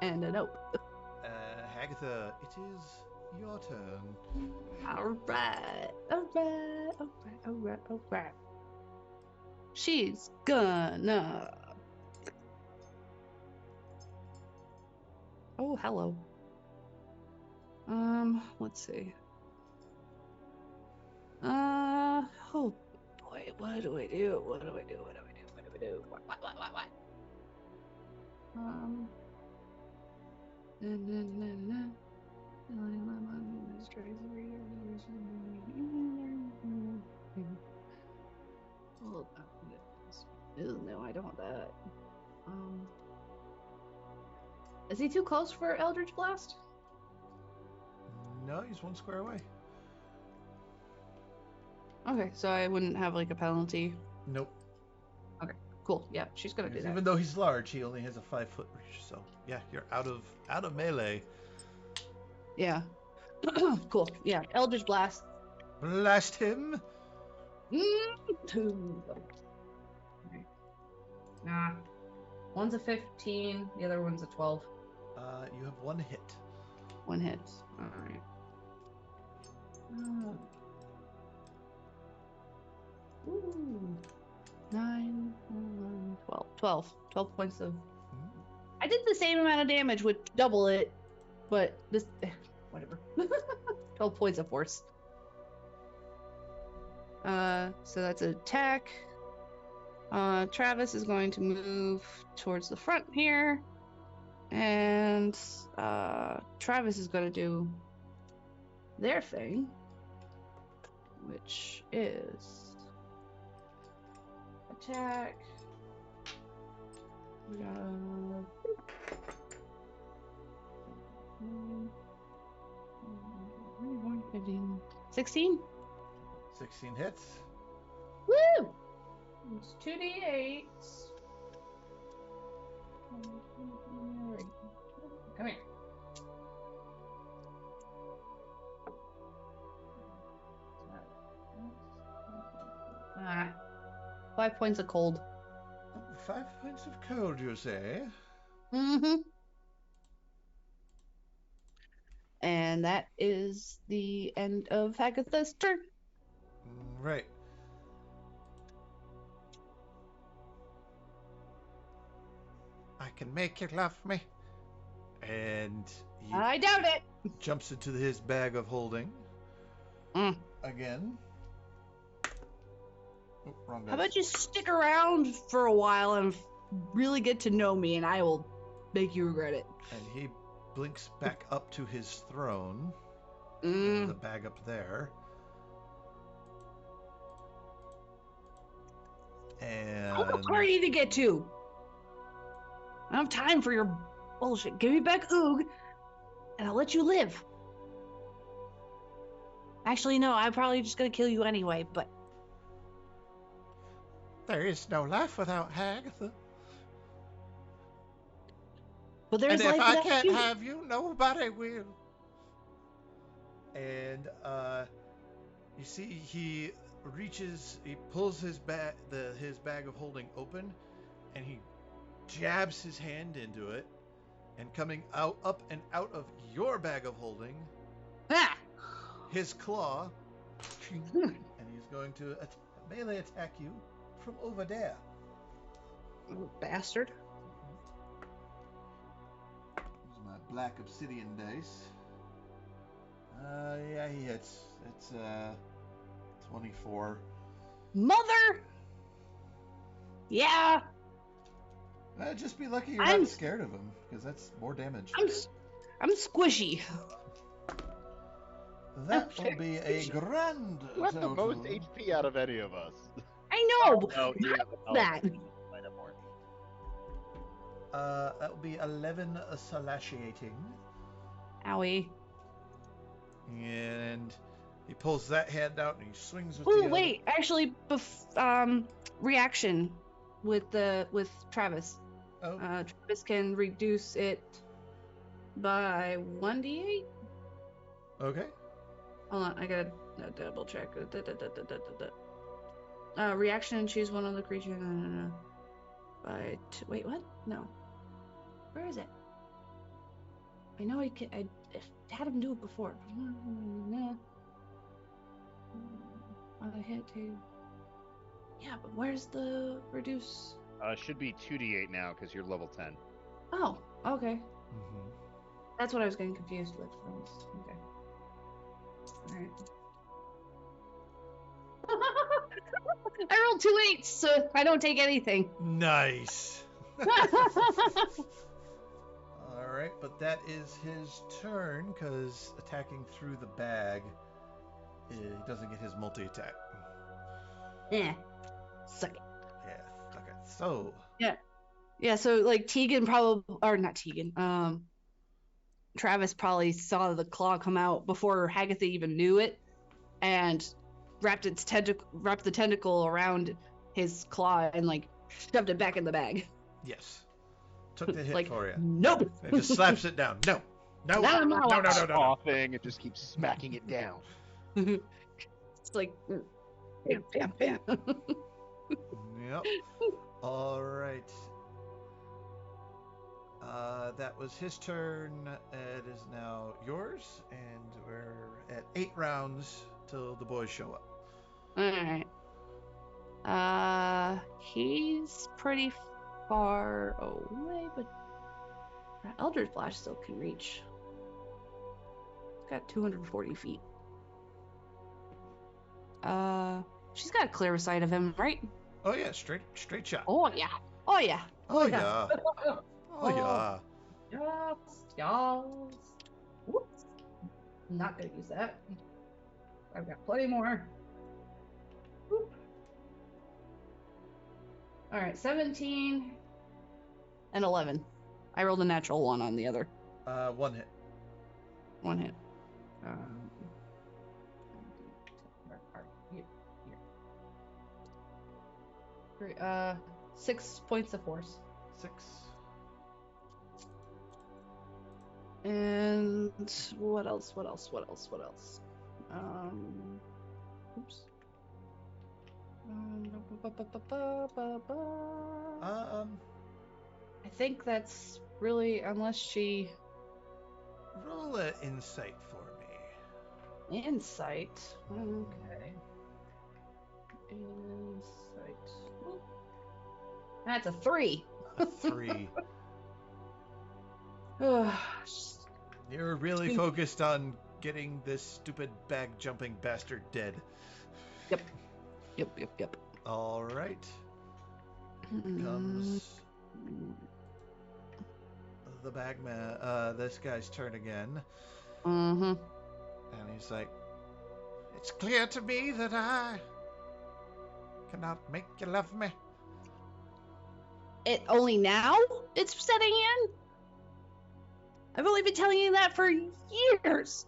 and a nope. Hagtha, it is your turn. All right. She's gonna Oh, hello. Let's see. Oh boy, what do I do? What do I do? What do I do? What do I do? What? Hold on. Ew, no, I don't want that. Is he too close for Eldritch Blast? No, he's 1 square away. Okay, so I wouldn't have like a penalty. Nope. Okay, cool. Yeah, she's gonna do Because that. even though he's large, he only has a 5-foot reach. So yeah, you're out of melee. Yeah. Cool. Yeah, Eldritch Blast. Blast him. Two. Okay. Nah. One's a 15, the other one's a 12. You have 1 hit. 1 hit. Alright. Ooh. 9, 11, 12. 12. 12 points of... I did the same amount of damage with double it, but this... whatever. 12 points of force. So that's an attack. Travis is going to move towards the front here. And Travis is going to do their thing, which is attack. We got 16. 16 hits. Woo! It's 2d8s. Come here. Ah, 5 points of cold. 5 points of cold, you say? Mm-hmm. And that is the end of Hagtha's turn. Right. I can make you love me. And he I doubt it. jumps into his bag of holding. Again. Oh, wrong How dice. about you stick around for a while and really get to know me, and I will make you regret it. And he blinks back up to his throne. There's a bag up there. And How much are you to get to? I don't have time for your bullshit. Give me back Uoog, and I'll let you live. Actually, no, I'm probably just gonna kill you anyway, but... there is no life without Hagtha. But there's And if life I without can't you. have you, nobody will. And you see, he pulls his bag of holding open, and he jabs his hand into it, and coming up and out of your bag of holding, his claw, and he's going to melee attack you from over there. Bastard. Here's my black obsidian dice. Yeah, he hits. It's 24. Mother! Yeah, Just be lucky you're I'm- not scared of him, because that's more damage. I'm squishy. That will be a grand Who has the total. most HP out of any of us? I know. No, you have that. might have more. That will be 11 satiating. Owie. And he pulls that hand out and he swings with the Ooh, other. wait. Actually, reaction with Travis. Oh, Travis can reduce it by 1d8. okay. Hold on, I gotta double check. Reaction and choose one of the creature. No. Wait, what? No. Where is it? I know I had him do it before. I hit to. Yeah, but where's the reduce? Should be 2d8 now because you're level 10. Oh, okay. Mm-hmm. That's what I was getting confused with. Okay. Alright. I rolled 2 8s, so I don't take anything. Nice. All right, but that is his turn because attacking through the bag, he doesn't get his multi-attack. Yeah. Suck it. Yeah. Okay. So. Yeah, so like Tegan probably, or not Tegan, Travis probably saw the claw come out before Hagtha even knew it, and wrapped the tentacle around his claw and like shoved it back in the bag. Yes. Took the hit Like, for you. nope. And just slaps it down. No. No. No, No. No. No. No. No. Coughing and just keeps smacking it down. It's like, bam, bam, bam. Yep. All right. That was his turn. It is now yours, and we're at 8 rounds till the boys show up. Alright. He's pretty far away, but that Eldritch Blast still can reach. It's got 240 feet. She's got a clear sight of him, right? Oh yeah, straight shot. Oh yeah. Oh yeah. Oh yeah. Oh yeah. Yes. Whoops. Not gonna use that. I've got plenty more. Whoop. All right, 17 and 11. I rolled a natural 1 on the other. 1 hit. 1 hit. Here. 6 points of force. 6. And what else? Oops. I think that's really, unless she... Roll an insight for me. Insight? Okay. Insight. That's a 3. A 3. You're really focused on getting this stupid bag jumping bastard dead. Yep. All right. Comes the bagman. This guy's turn again. Mm-hmm. And he's like, "It's clear to me that I cannot make you love me." It only now it's setting in? I've only been telling you that for years.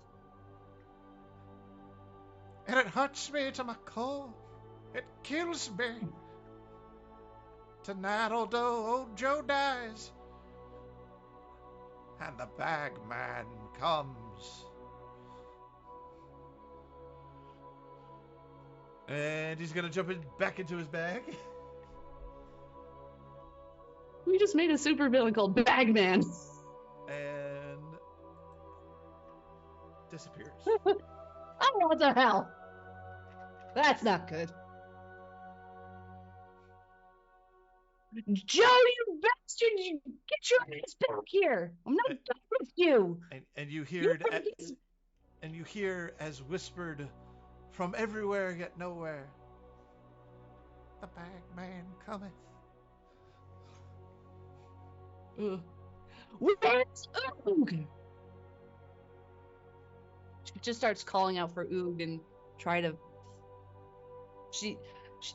And it hurts me to my core. It kills me. Tonight, although old Joe dies, and the bagman comes. And he's gonna jump back into his bag. We just made a super villain called Bagman. And disappears. Oh, what the hell? That's not good. Joe, you bastard! You get your ass back here! I'm not done with you. And you hear and you hear as whispered from everywhere yet nowhere, "The bagman cometh." Where's Uoog? She just starts calling out for Uoog and try to. She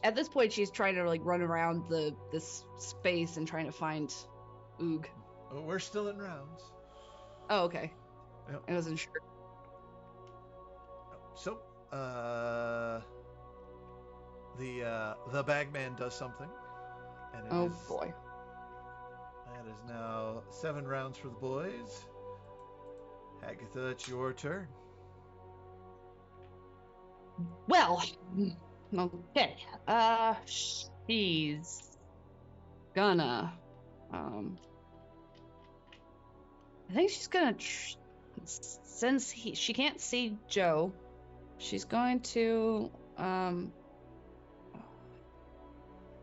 at this point she's trying to like run around this space and trying to find Uoog. Oh, we're still in rounds. Oh, okay. Yep. I wasn't sure. So, the bagman does something, and it Oh is, boy. that is now 7 rounds for the boys. Hagtha, it's your turn. Well, okay. She's gonna. I think she's gonna. Since she can't see Joe, she's going to.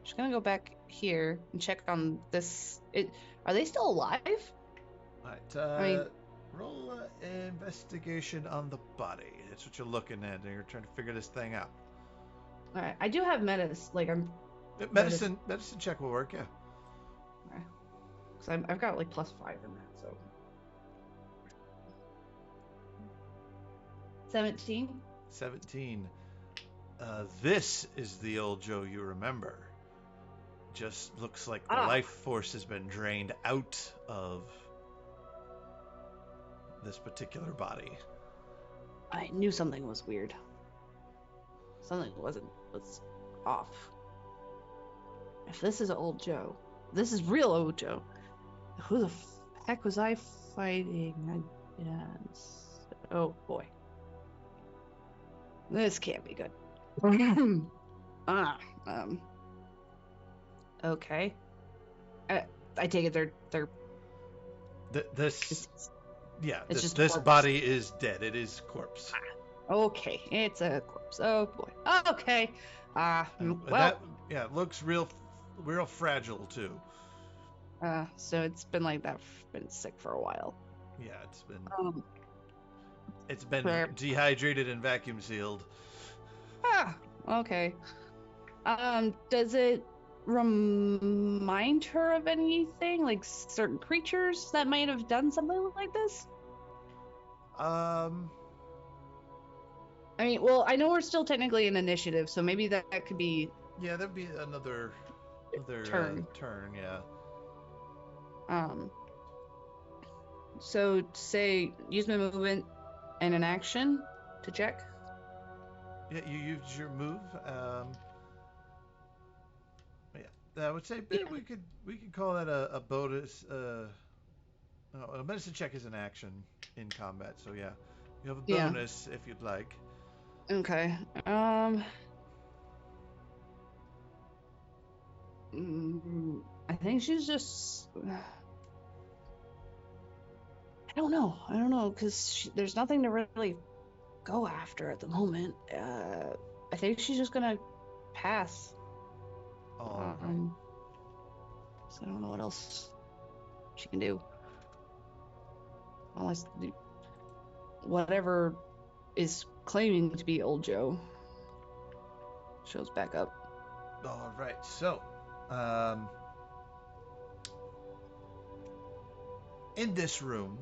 She's gonna go back here and check on this. Are they still alive? Right. I mean, Roll investigation on the body. That's what you're looking at. You're trying to figure this thing out. All right. I do have medicine. Like I'm. Medicine check will work. Yeah. Okay. Because I've got like +5 in that. So. 17. 17. This is the old Joe you remember. Just looks like the life force has been drained out of this particular body. I knew something was weird. Something was off. If this is old Joe, this is real old Joe. Who the heck was I fighting? Oh boy. This can't be good. Okay. I take it they're. This corpse. body is dead. It is corpse. Okay, it's a corpse. Oh boy. Okay. It looks real fragile too. So it's been like that. Been sick for a while. Yeah, it's been dehydrated and vacuum sealed. Okay. Does it remind her of anything, like certain creatures that might have done something like this? I mean, well, I know we're still technically in initiative, so maybe that could be. Yeah, that'd be another turn. Yeah. So say use my movement and an action to check. Yeah, you use your move. I would say we could call that a bonus. A medicine check is an action in combat, so yeah, you have a bonus if you'd like. Okay. I think she's just. I don't know, because there's nothing to really go after at the moment. I think she's just gonna pass. Right. So I don't know what else she can do. Unless whatever is claiming to be old Joe shows back up. All right, so in this room,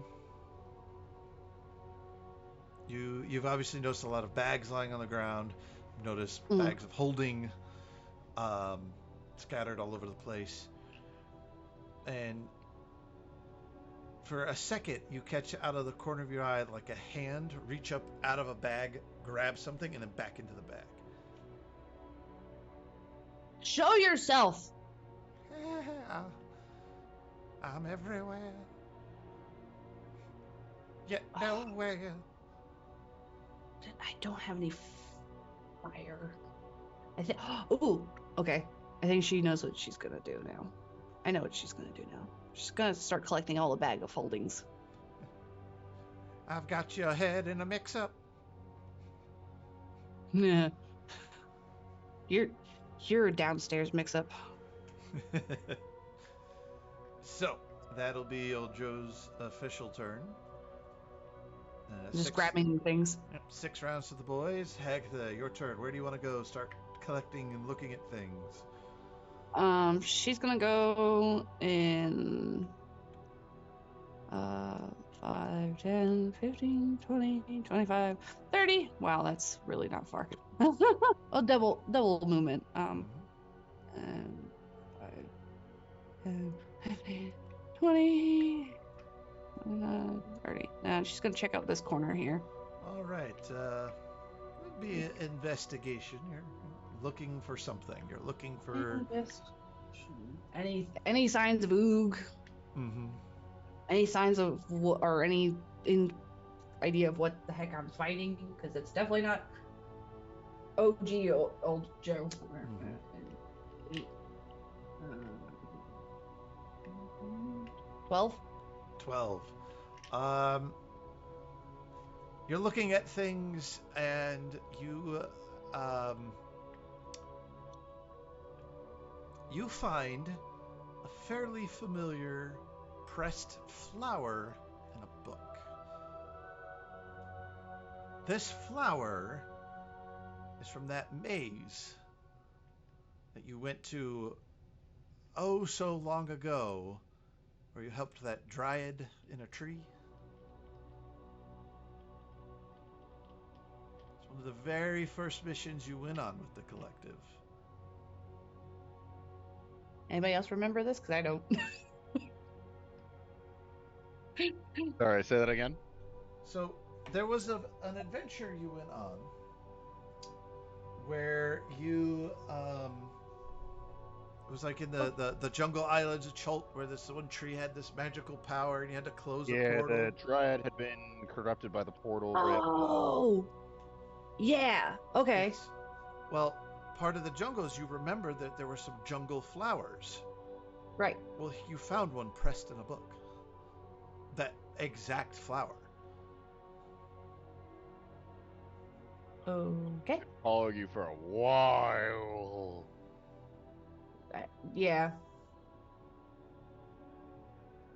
you've obviously noticed a lot of bags lying on the ground. You've noticed bags of holding scattered all over the place. And for a second, you catch out of the corner of your eye like a hand reach up out of a bag, grab something, and then back into the bag. Show yourself! I'm everywhere. Yet nowhere. I don't have any fire. I think. Ooh, okay. I think she knows what she's gonna do now. I know what she's gonna do now. She's gonna start collecting all the bag of holdings. I've got your head in a mix-up. Yeah. You're a downstairs mix-up. So that'll be old Joe's official turn. Just grabbing things. 6 rounds to the boys. Hagtha, your turn. Where do you want to go? Start collecting and looking at things. She's gonna go in 5, 10, 15, 20, 25, 30. Wow, that's really not far. A double movement. And 5, 10, 15, 20, 30. Now she's gonna check out this corner here. All right. It'd be an investigation. You're looking for something. You're looking for any signs of Uoog. Mm-hmm. Any signs of or any idea of what the heck I'm fighting? Because it's definitely not OG old Joe. Mm-hmm. 12. You're looking at things and you find a fairly familiar pressed flower in a book. This flower is from that maze that you went to oh so long ago, where you helped that dryad in a tree. It's one of the very first missions you went on with the collective. Anybody else remember this? Because I don't. Sorry, say that again. So there was an adventure you went on where you it was like in the jungle islands of Chult, where this one tree had this magical power and you had to close a Yeah, portal. the dryad had been corrupted by the portal. Oh, yeah. Okay. Yes. Well, part of the jungle is you remember that there were some jungle flowers. Right. Well, you found one pressed in a book. That exact flower. Okay. Follow you for a while. Yeah.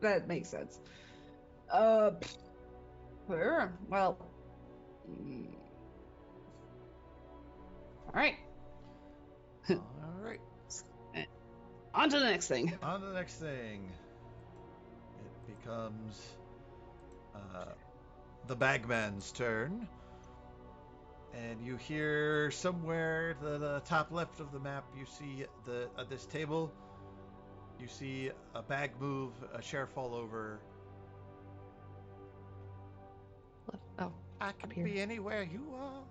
That makes sense. Sure. Well. All right. All right. On to the next thing. On to the next thing. It becomes the bagman's turn. And you hear somewhere at the top left of the map, you see this table. You see a bag move, a chair fall over. Oh, I can here. be anywhere you are.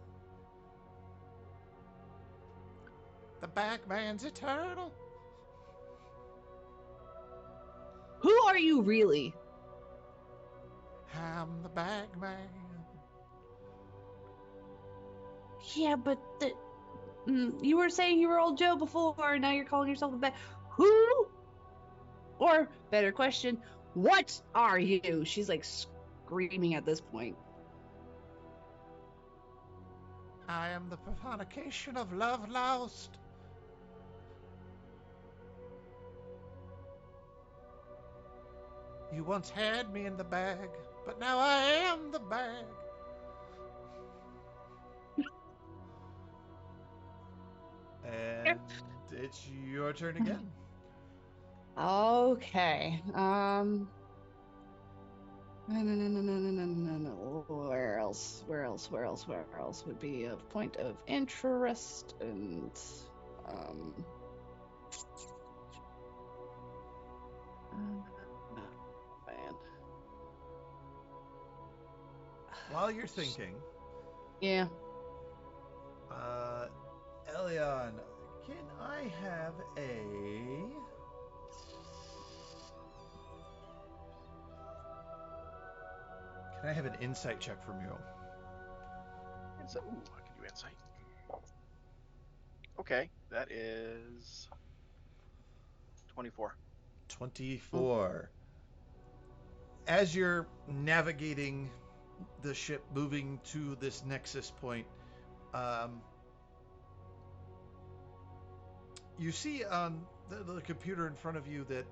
The bagman's eternal. who are you really? I'm the bagman. Yeah, but you were saying you were old Joe before, and now you're calling yourself a who? Or better question, what are you? She's like screaming at this point. I am the personification of love lost. You once had me in the bag, but now I am the bag. And it's your turn again. Okay. No. Where else would be a point of interest? And man. While you're thinking, Yeah. Elion, can I have a... Can I have an insight check from you? Insight. Ooh, I can do insight. Okay, that is 24. 24. As you're navigating the ship, moving to this nexus point, you see on the computer in front of you that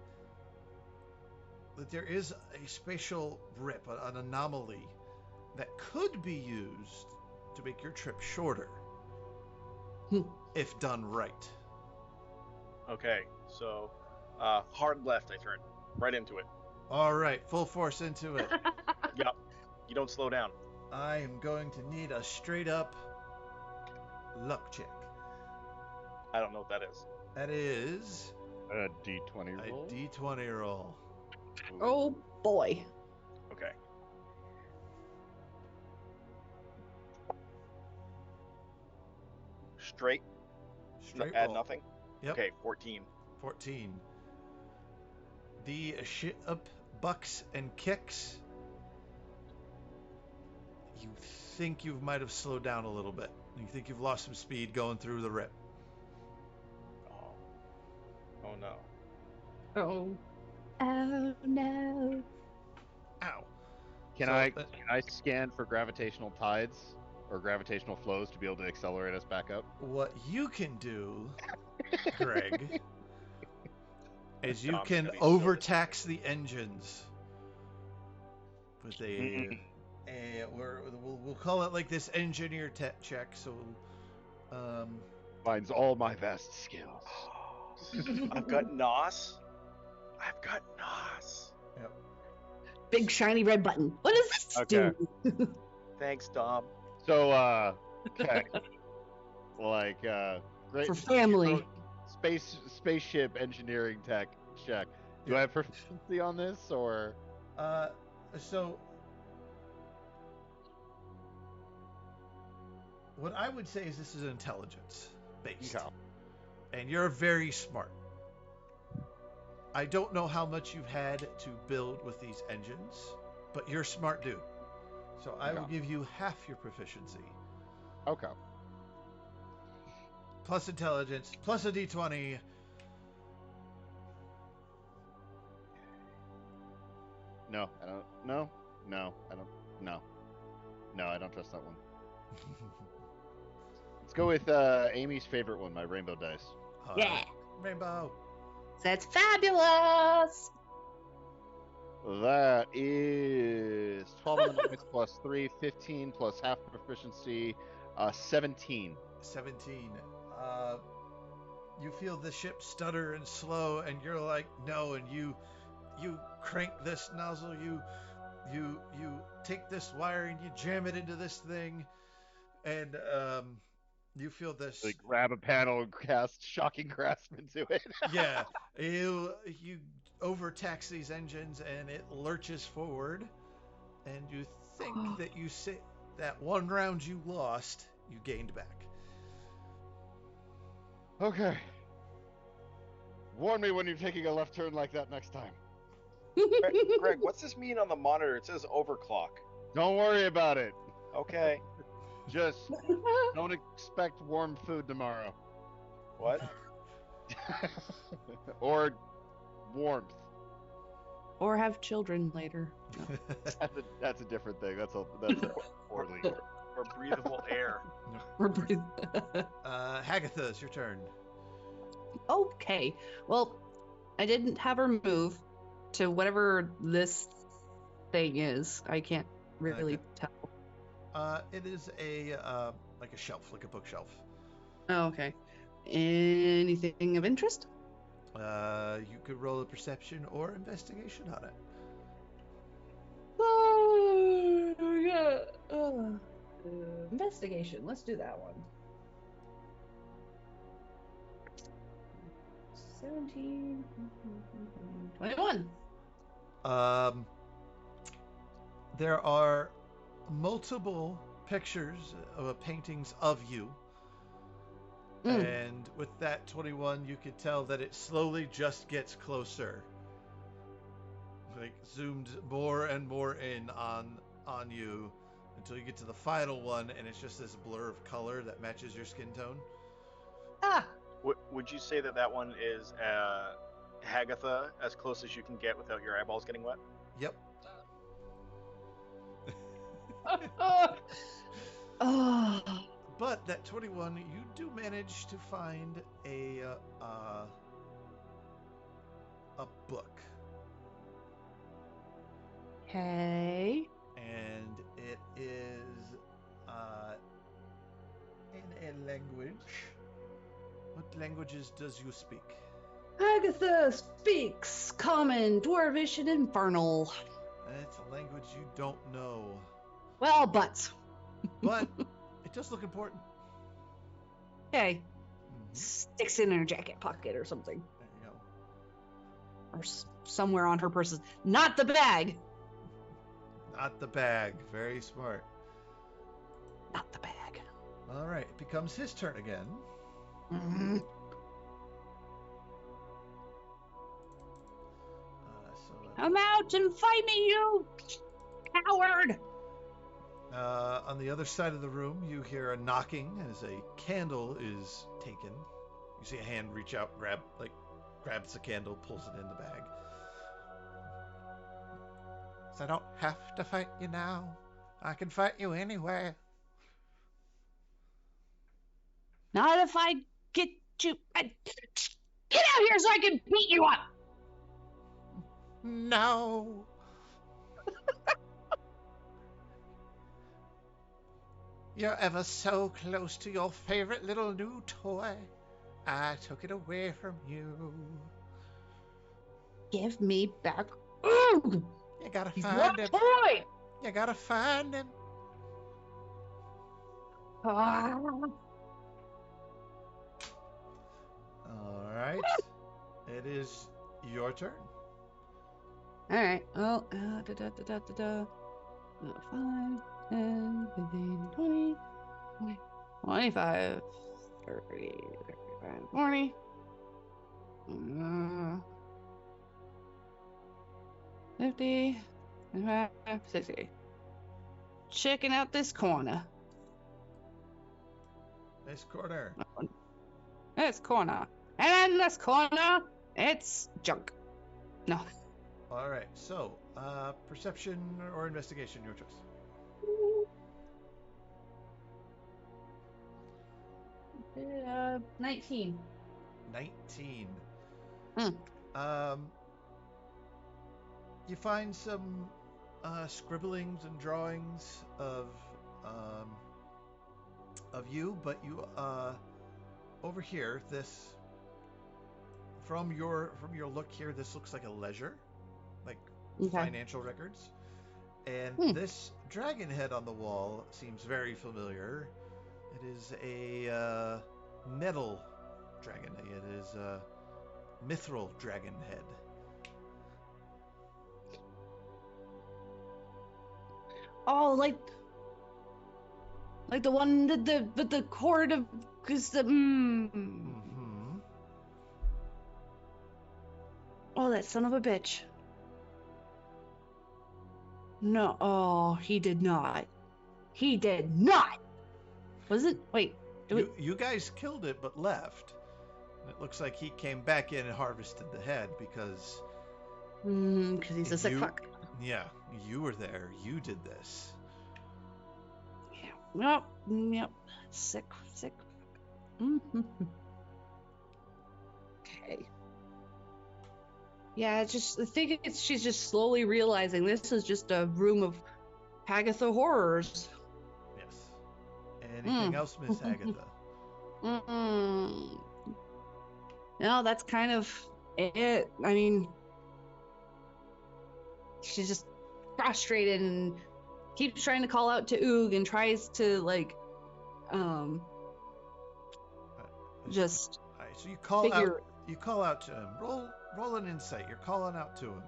there is a spatial rip, an anomaly that could be used to make your trip shorter if done right. Okay, so hard left, I turn right into it. All right, full force into it. Yep, you don't slow down. I am going to need a straight up luck check. I don't know what that is. That is A D20 roll. a D20 roll. Oh boy. Okay. Straight. Straight Add roll. nothing. Yep. Okay, 14. 14. The shit up bucks and kicks. You think you might have slowed down a little bit. You think you've lost some speed going through the rip. Oh no. Oh. Oh no. Ow. Can I scan for gravitational tides or gravitational flows to be able to accelerate us back up? What you can do, Greg, is you Tom's can gonna be so overtax the engines with a And we'll call it like this engineer check. So, Finds all my vast skills. I've got NOS. I've got NOS. yep. Big shiny red button. What does this Okay. do? Thanks, Dom. So, okay. Like, great. For family. Spaceship engineering tech check. Do I have proficiency on this, or? So what I would say is this is intelligence based, Okay. and you're very smart. I don't know how much you've had to build with these engines, but you're a smart dude. So I will Okay. give you half your proficiency, Okay. plus intelligence, plus a d20. No, I don't. No, I don't. No, I don't trust that one. Let's go with Amy's favorite one, my rainbow dice. Yeah. Rainbow. That's fabulous. That is 12 on the dice plus 3, 15 plus half proficiency, 17. 17. You feel the ship stutter and slow, and you're like, no, and you crank this nozzle, you take this wire and you jam it into this thing, and you feel this. Like grab a panel and cast shocking grasp into it. Yeah, you overtax these engines, and it lurches forward, and you think that you say that one round you lost, you gained back. Okay. Warn me when you're taking a left turn like that next time. Greg, what's this mean on the monitor? It says overclock. Don't worry about it. Okay. Just don't expect warm food tomorrow. What? Or warmth. Or have children later. No. That's a different thing. That's a poorly. Or breathable air. Hagtha, it's your turn. Okay. Well, I didn't have her move to whatever this thing is. I can't really Okay. tell. It is like a shelf, like a bookshelf. Oh, okay. Anything of interest? You could roll a perception or investigation on it. Oh, yeah. Investigation. Let's do that one. 17. 21. There are multiple pictures of paintings of you. And with that 21, you could tell that it slowly just gets closer. Like zoomed more and more in on you until you get to the final one, and it's just this blur of color that matches your skin tone. Ah! Would you say that one is Hagtha, as close as you can get without your eyeballs getting wet? Yep. Oh. But that 21, you do manage to find a book. Okay. And it is in a language. What languages does you speak? Hagtha speaks Common, Dwarvish, and Infernal. It's a language you don't know. Well, but. But it does look important. Okay. Mhm. Sticks in her jacket pocket or something. There you go. Or somewhere on her person. Not the bag. Not the bag. Very smart. Not the bag. All right. It becomes his turn again. Mhm. Come out and fight me, you coward! On the other side of the room, you hear a knocking as a candle is taken. You see a hand reach out, grabs the candle, pulls it in the bag. So I don't have to fight you now. I can fight you anywhere. Not if I get you. Get out here so I can beat you up! No. You're ever so close to your favorite little new toy. I took it away from you. Give me back. Uoog! You gotta He's find not him. a toy! You gotta find him. Ah. All right. It is your turn. Alright, well, 5, 10, 15, 20, 25, 30, 35, 40. 50, 55, 60. Checking out this corner. This corner. This corner. And in this corner, it's junk. No. All right. So, perception or investigation, your choice. 19. 19. Hmm. You find some scribblings and drawings of you, but you over here, this from your look here, this looks like a ledger, like Okay. financial records. And this dragon head on the wall seems very familiar. It is a metal dragon. It is a mithril dragon head. Oh, like the one that the cord of, cause the Mm-hmm. Oh, that son of a bitch. No, oh, he did not. He did not. Was it? Wait. You guys killed it but left. It looks like he came back in and harvested the head because Because he's a sick you- fuck. yeah, you were there. You did this. Yeah. Yep. Sick. Mm-hmm. Okay. Yeah, I think she's just slowly realizing this is just a room of Hagtha horrors. Yes. Anything else, Miss Hagtha? No, that's kind of it. I mean, she's just frustrated and keeps trying to call out to Uoog and tries to just All right, so you call figure. out. You call out to him. Roll an insight. You're calling out to him.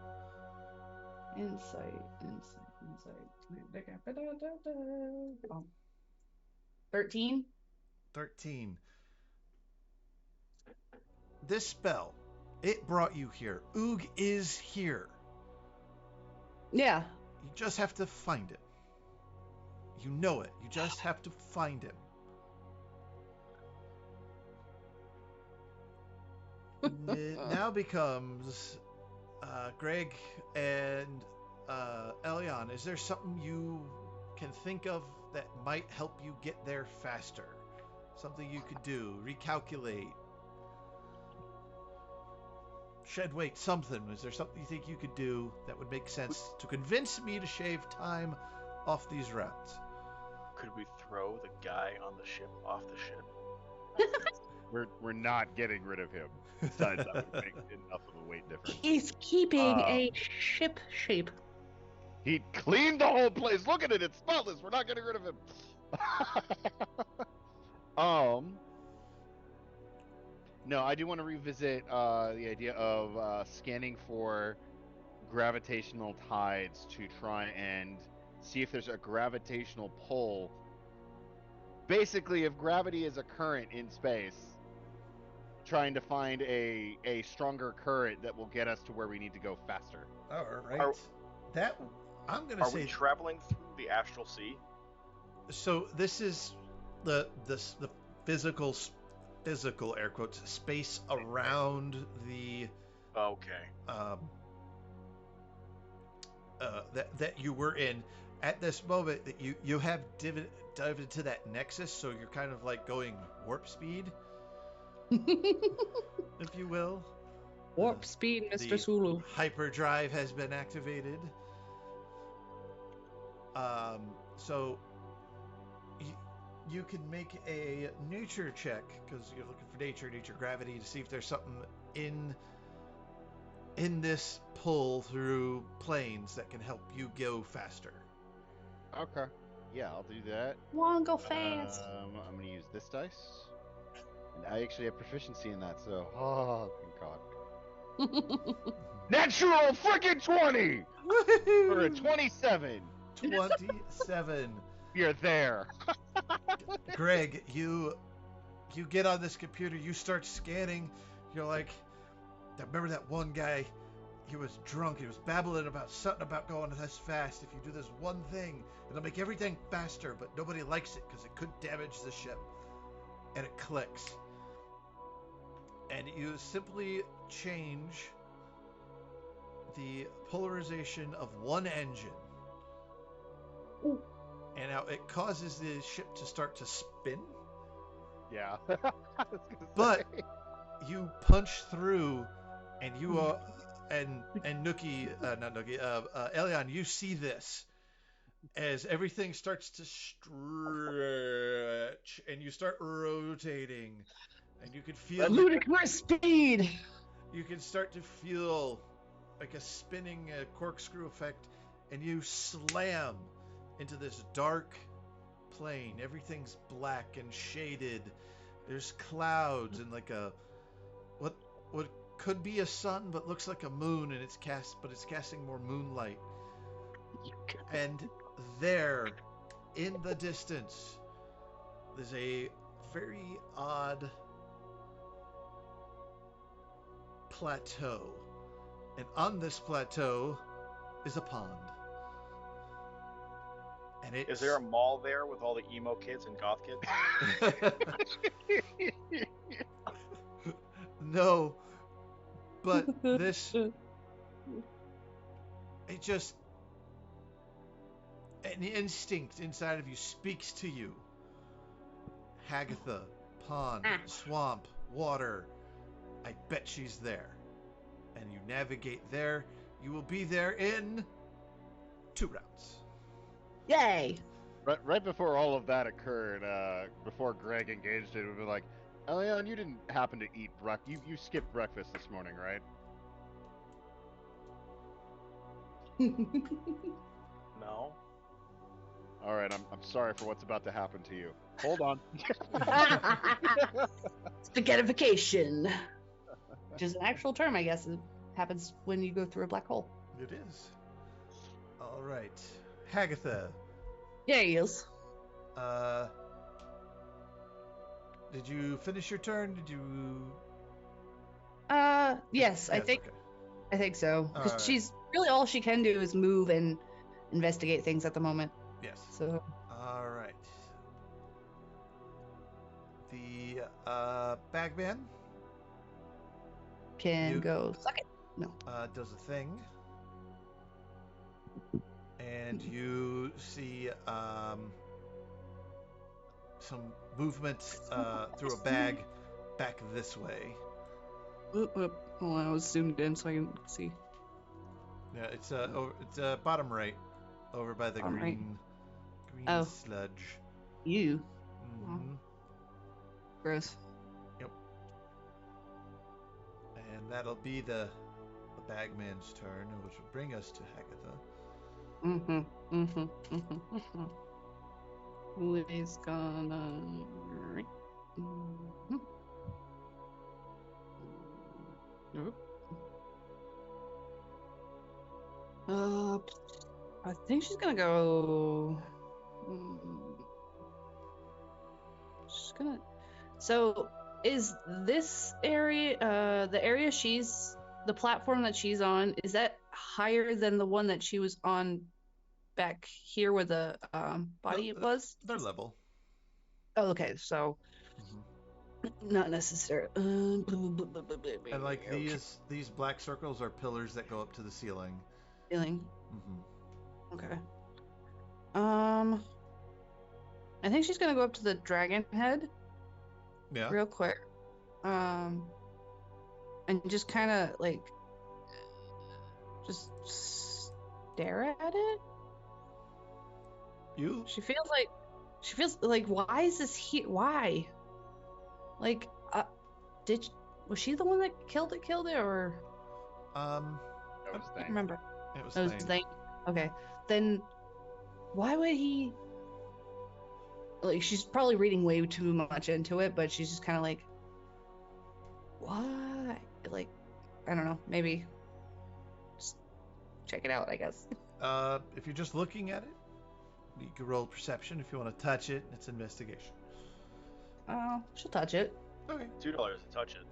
Insight. 13. 13. This spell, it brought you here. Uoog is here. Yeah. You just have to find it. You know it. You just have to find him. It now becomes Greg and Elion. Is there something you can think of that might help you get there faster? Something you could do? Recalculate? Shed weight? Something? Is there something you think you could do that would make sense to convince me to shave time off these routes? Could we throw the guy on the ship off the ship? We're not getting rid of him. Besides, that would make enough of a weight difference. He's keeping a ship shape. He cleaned the whole place. Look at it; it's spotless. We're not getting rid of him. No, I do want to revisit the idea of scanning for gravitational tides to try and see if there's a gravitational pull. Basically, if gravity is a current in space, trying to find a stronger current that will get us to where we need to go faster. All right. I'm gonna Are say. we traveling through the astral sea? So this is the physical air quotes space around the Okay. That you were in at this moment. That you have dived into that nexus, so you're kind of like going warp speed, if you will. Warp speed, Mr. The Sulu. hyperdrive has been activated. So you can make a nature check, because you're looking for nature gravity, to see if there's something in this pull through planes that can help you go faster. Okay. Yeah, I'll do that. Wanna go fast? I'm gonna use this dice. And I actually have proficiency in that, so oh thank God. Natural freaking 20 for a 27. 27. You're there. Greg, you get on this computer, you start scanning. You're like, remember that one guy? He was drunk. He was babbling about something about going this fast. If you do this one thing, it'll make everything faster, but nobody likes it because it could damage the ship. And it clicks. And you simply change the polarization of one engine. Ooh. And now it causes the ship to start to spin. Yeah. But you punch through, and you and Nookie, not Nookie, Elion, you see this as everything starts to stretch, and you start rotating, and you can feel Ludicrous speed. You can start to feel like a spinning corkscrew effect, and you slam into this dark plane. Everything's black and shaded. There's clouds and like a what could be a sun but looks like a moon, and it's casting more moonlight. And there in the distance there's a very odd plateau, and on this plateau is a pond. And Is there a mall there with all the emo kids and goth kids? No, but this, it just, an instinct inside of you speaks to you. Hagtha, pond, swamp, water. I bet she's there. And you navigate there. You will be there in 2 rounds. Yay! Right before all of that occurred, before Greg engaged it, we'd be like, Elion, you didn't happen to eat you skipped breakfast this morning, right? No. All right, I'm sorry for what's about to happen to you. Hold on. Spaghettification. Which is an actual term, I guess. It happens when you go through a black hole. It is. All right. Hagtha. Yes. Did you finish your turn? Did you? Yes, I think. Okay. I think so. Because Alright. she's really all she can do is move and investigate things at the moment. Yes. So. All right. The bagman Can go suck it. No. does a thing, and you see some movement through a bag back this way. Hold on, I was zoomed in so I can see. Yeah, it's bottom right, over by the Bottom right. green sludge. You. Mm-hmm. Gross. Yep. And that'll be the bagman's turn, which will bring us to Hagtha. Who is gonna... I think she's gonna go... She's gonna... So, is this area, the area the platform that she's on, is that higher than the one that she was on back here where the body was? They're level. Oh, okay, so not necessary. And like these black circles are pillars that go up to the ceiling. Feeling. Mm-hmm. Okay. I think she's gonna go up to the dragon head. Yeah. Real quick. And just kind of like just stare at it. You? She She feels like, why is this here? Why? Like, was she the one that killed it, or? That I was don't Thane. remember. It was That was Thane. Thane. Okay, then why would he? Like, she's probably reading way too much into it, but she's just kind of like, why? Like, I don't know. Maybe just check it out, I guess. If you're just looking at it, you can roll perception. If you want to touch it, it's investigation. She'll touch it. Okay. $2 to touch it.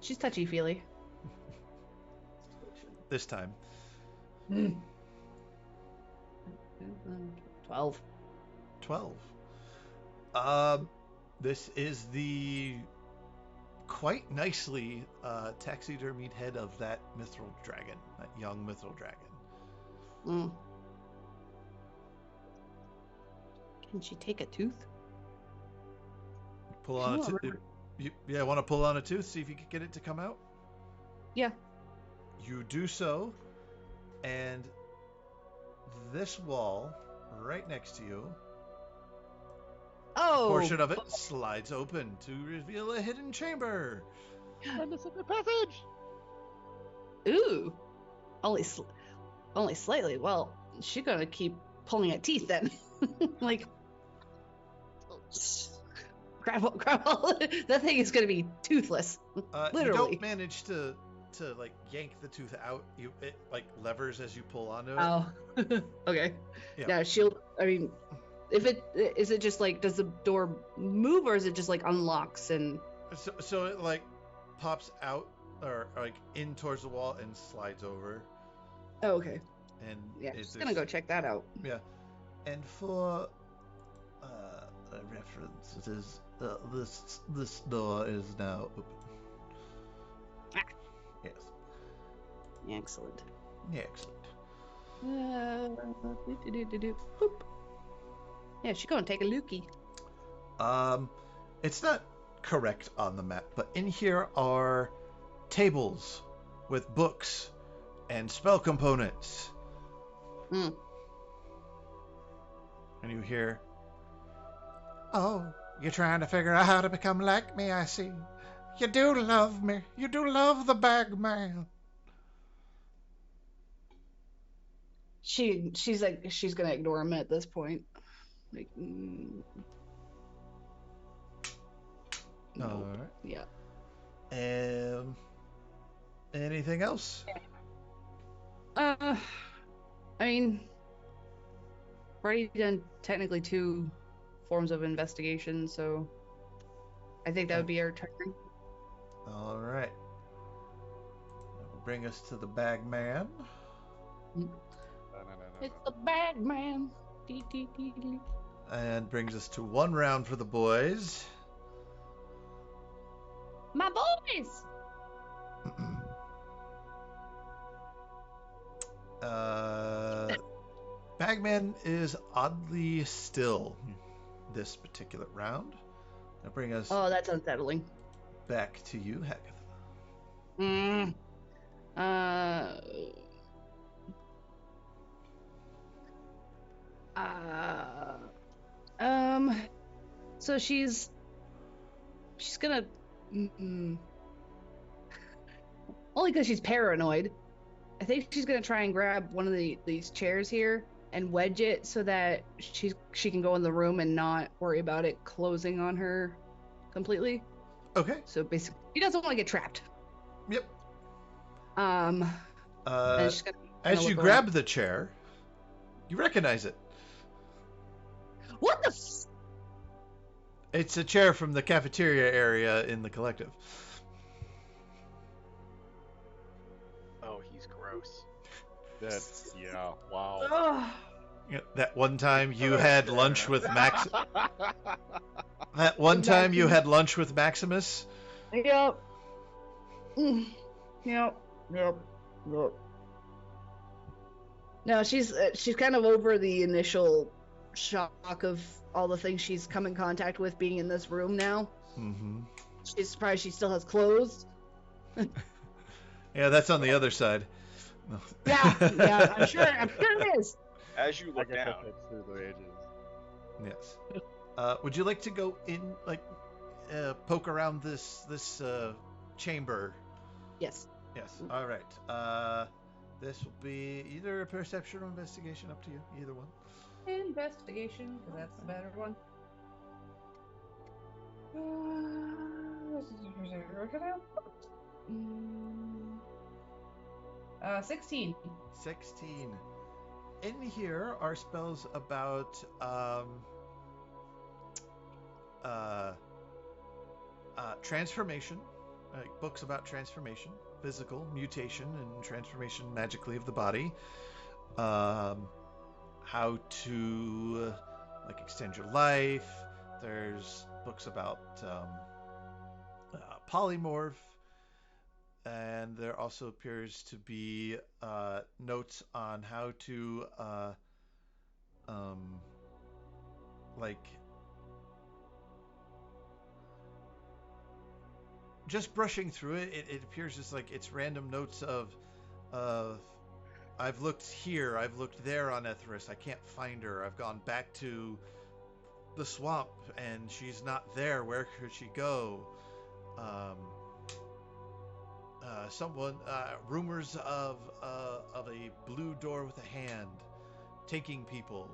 She's touchy feely. This time. 12. 12. This is the quite nicely taxidermied head of that mithril dragon, that young mithril dragon. Mm. Can she take a tooth? Pull on a tooth. Yeah, want to pull on a tooth, see if you can get it to come out? Yeah. You do so, and this wall right next to you, Oh! portion of it slides open to reveal a hidden chamber. And the secret passage. Ooh! Only slightly. Well, she's gonna keep pulling at teeth then. Like, grab all. That thing is gonna be toothless. Literally. You don't manage to like yank the tooth out. It like levers as you pull onto it. Oh. Okay. Yeah. Yeah, she'll. I mean, if it is it just like, does the door move, or is it just like unlocks and? So it like pops out or like in towards the wall and slides over. Oh, okay. And Yeah, just gonna go check that out. Yeah, and for a reference, it is this door is now open. Ah. Yes. Excellent. Yeah, excellent. Boop. Yeah, she's gonna take a lookie. It's not correct on the map, but in here are tables with books and spell components. Mm. And you hear, "Oh, you're trying to figure out how to become like me, I see. You do love me. You do love the bagman." She's like, she's gonna ignore him at this point. Like, no. All right. Yeah. Anything else? I mean, I've already done technically 2 forms of investigation, so I think that would be our turn. All right. That will bring us to the bagman. No. It's the bag man. And brings us to 1 round for the boys. My boys. Bagman is oddly still this particular round. That brings us Oh, that's unsettling. back to you, Hagtha. So she's gonna, only because she's paranoid. I think she's gonna try and grab one of these chairs here and wedge it so that she can go in the room and not worry about it closing on her completely. Okay. So basically, she doesn't want to get trapped. Yep. And she's gonna As you look grab around. the chair, you recognize it. What the? It's a chair from the cafeteria area in the collective. Oh, he's gross. That's wow. Oh, Yeah, that one time you had lunch with Max. That one time you had lunch with Maximus. yep. Yep. No, she's kind of over the initial shock of all the things she's come in contact with being in this room now. Mm-hmm. She's surprised she still has clothes. Yeah, that's on the other side. Yeah, I'm sure it is. As you I look guess down, that fits through the ages. Yes. Would you like to go in, like, poke around this chamber? Yes. Yes. All right. This will be either a perception or investigation, up to you. Either one. Investigation, because that's the better one. 16. 16. In here are spells about transformation, like books about transformation, physical, mutation, and transformation magically of the body. How to like extend your life. There's books about polymorph, and there also appears to be notes on how to like just brushing through it, it appears just like it's random notes of I've looked here, I've looked there on Etheris, I can't find her, I've gone back to the swamp and she's not there, where could she go? Someone rumors of a blue door with a hand taking people.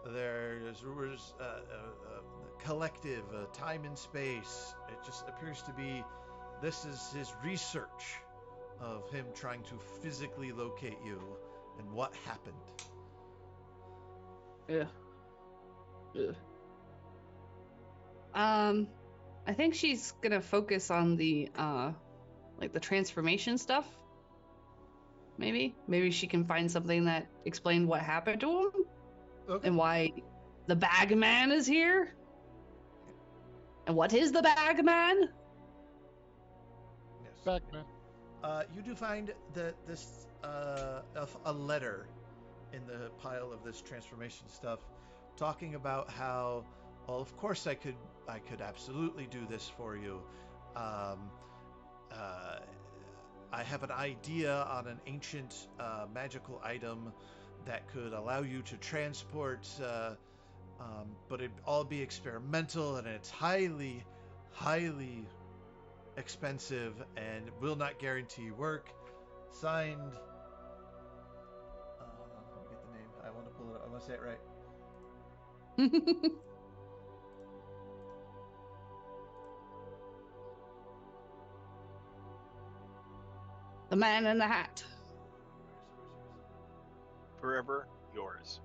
There's rumors, collective, time and space. It just appears to be this is his research of him trying to physically locate you and what happened. Yeah. Ugh. I think she's gonna focus on the like the transformation stuff. Maybe she can find something that explained what happened to him. Okay. And why the Bagman is here. And what is the Bagman? Yes. Backman. You do find that this a letter in the pile of this transformation stuff, talking about how, well, of course I could absolutely do this for you. I have an idea on an ancient magical item that could allow you to transport, but it'd all be experimental and it's highly, highly expensive and will not guarantee work. Signed. Let me get the name. I want to pull it up. I want to say it right. The man in the hat. Forever yours.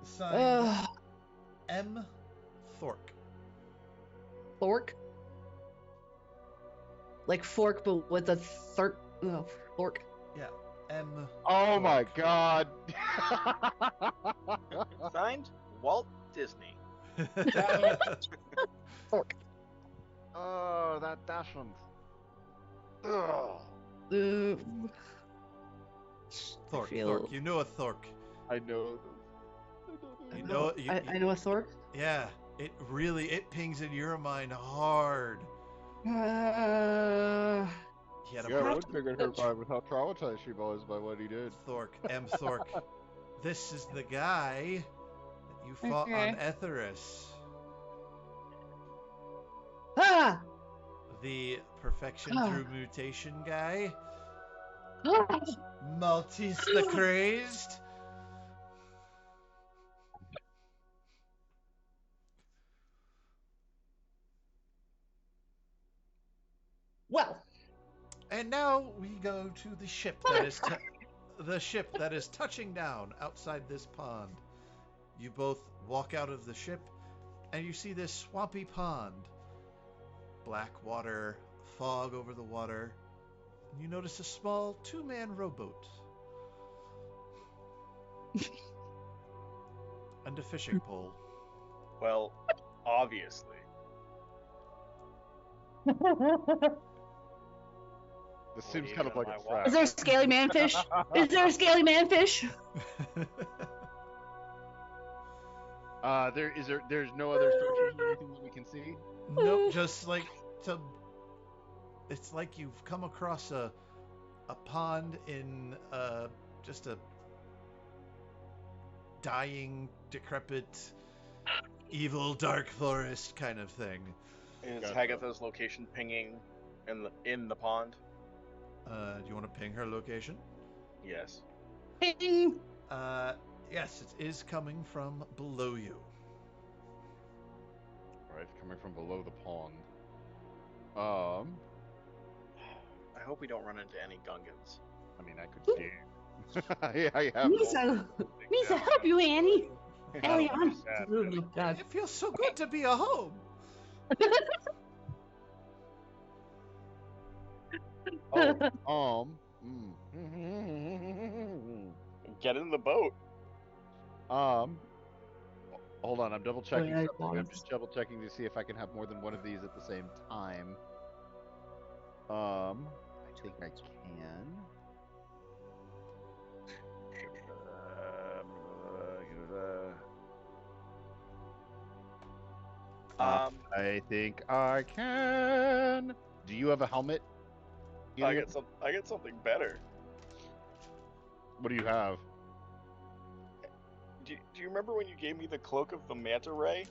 Signed. M. Thork. Fork? Like fork, but with a fork. Yeah. M. Oh Thork. my god. Signed, Walt Disney. Fork. Oh, that dashment. Ugh. Thork. feel- Thork. You know a Thork. I know. You know. I know a fork. Yeah. It pings in your mind hard. He had a Yeah, pro- Road figured her by with how traumatized she was by what he did. Thork. M. Thork. This is the guy that you fought Okay. on Etheris. Ah! The perfection through mutation guy. Ah! Maltese the Crazed. Well, And now we go to the ship that is touching down outside this pond. You both walk out of the ship and you see this swampy pond. Black water, fog over the water. And you notice a small two-man rowboat. And a fishing pole. Well, obviously. This seems Leave kind of it like on a my trap. is there a scaly manfish? Is there a scaly manfish? There's no other structures or anything that we can see. Nope, just like some. It's like you've come across a a pond in just a dying, decrepit, evil, dark forest kind of thing. Is Gotcha. Hagtha's location pinging in the pond? Do you want to ping her location? Yes. Ping! Yes, it is coming from below you. Right, coming from below the pond. I hope we don't run into any Gungans. I mean, I could do. I have. Misa, help you, Annie. Elion. Oh, sad. Oh my god. It feels so good to be a home. Oh, Get in the boat. Hold on, I'm double checking Wait, something. I'm just double checking to see if I can have more than one of these at the same time. I think I can. I think I can. Do you have a helmet? I get something better. What do you have? Do you remember when you gave me the cloak of the manta ray?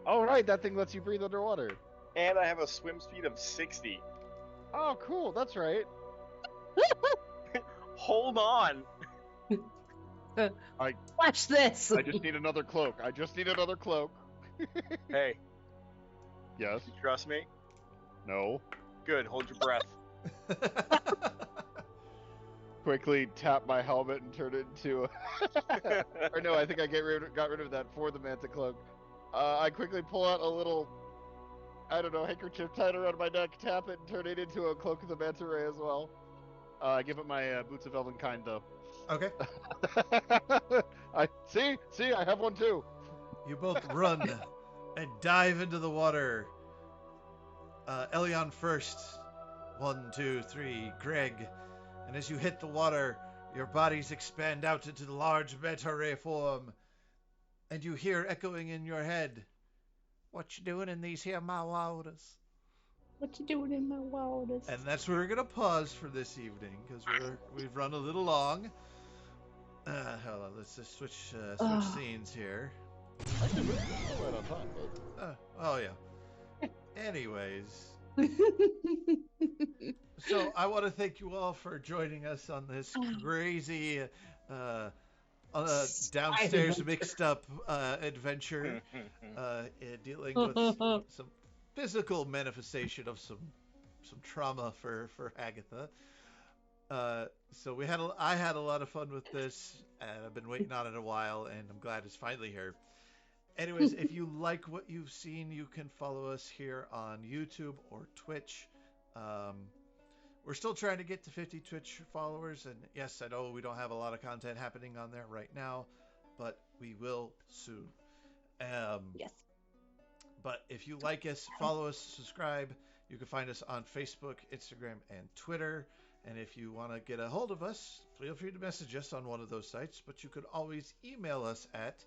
Oh, right, that thing lets you breathe underwater. And I have a swim speed of 60. Oh, cool, that's right. Hold on. Watch this. I just need another cloak. Hey, Yes. you trust me? No. Good. Hold your breath. Quickly tap my helmet and turn it into or no, I think I got rid of that for the manta cloak. I quickly pull out a little, I don't know, handkerchief tied around my neck, tap it, and turn it into a cloak of the manta ray as well. I give it my boots of elven kind though. Okay. I see, I have one too. You both run and dive into the water. Elion first. 1, 2, 3. Greg. And as you hit the water, your bodies expand out into the large manta ray form. And you hear echoing in your head, "What you doing in these here my waters?" What you doing in my waters? And that's where we're gonna pause for this evening because we've run a little long. Hold on, let's just switch scenes here. Actually, we're right on time, but... Oh yeah. Anyways, so I want to thank you all for joining us on this crazy downstairs mixed up adventure, dealing with some physical manifestation of some trauma for Hagtha. So I had a lot of fun with this, and I've been waiting on it a while, and I'm glad it's finally here. Anyways, if you like what you've seen, you can follow us here on YouTube or Twitch. We're still trying to get to 50 Twitch followers, and yes, I know we don't have a lot of content happening on there right now, but we will soon. Yes. But if you like us, follow us, subscribe. You can find us on Facebook, Instagram, and Twitter. And if you want to get a hold of us, feel free to message us on one of those sites, but you could always email us at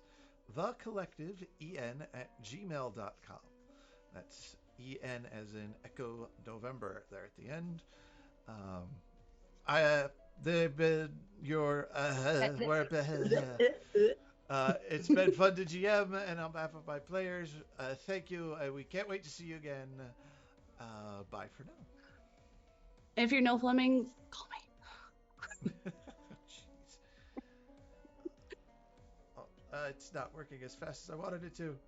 thecollectiveen@gmail.com. That's EN as in Echo November there at the end. It's been fun to GM, and on behalf of my players, thank you. We can't wait to see you again. Bye for now. If you're no Fleming, call me. Jeez. It's not working as fast as I wanted it to.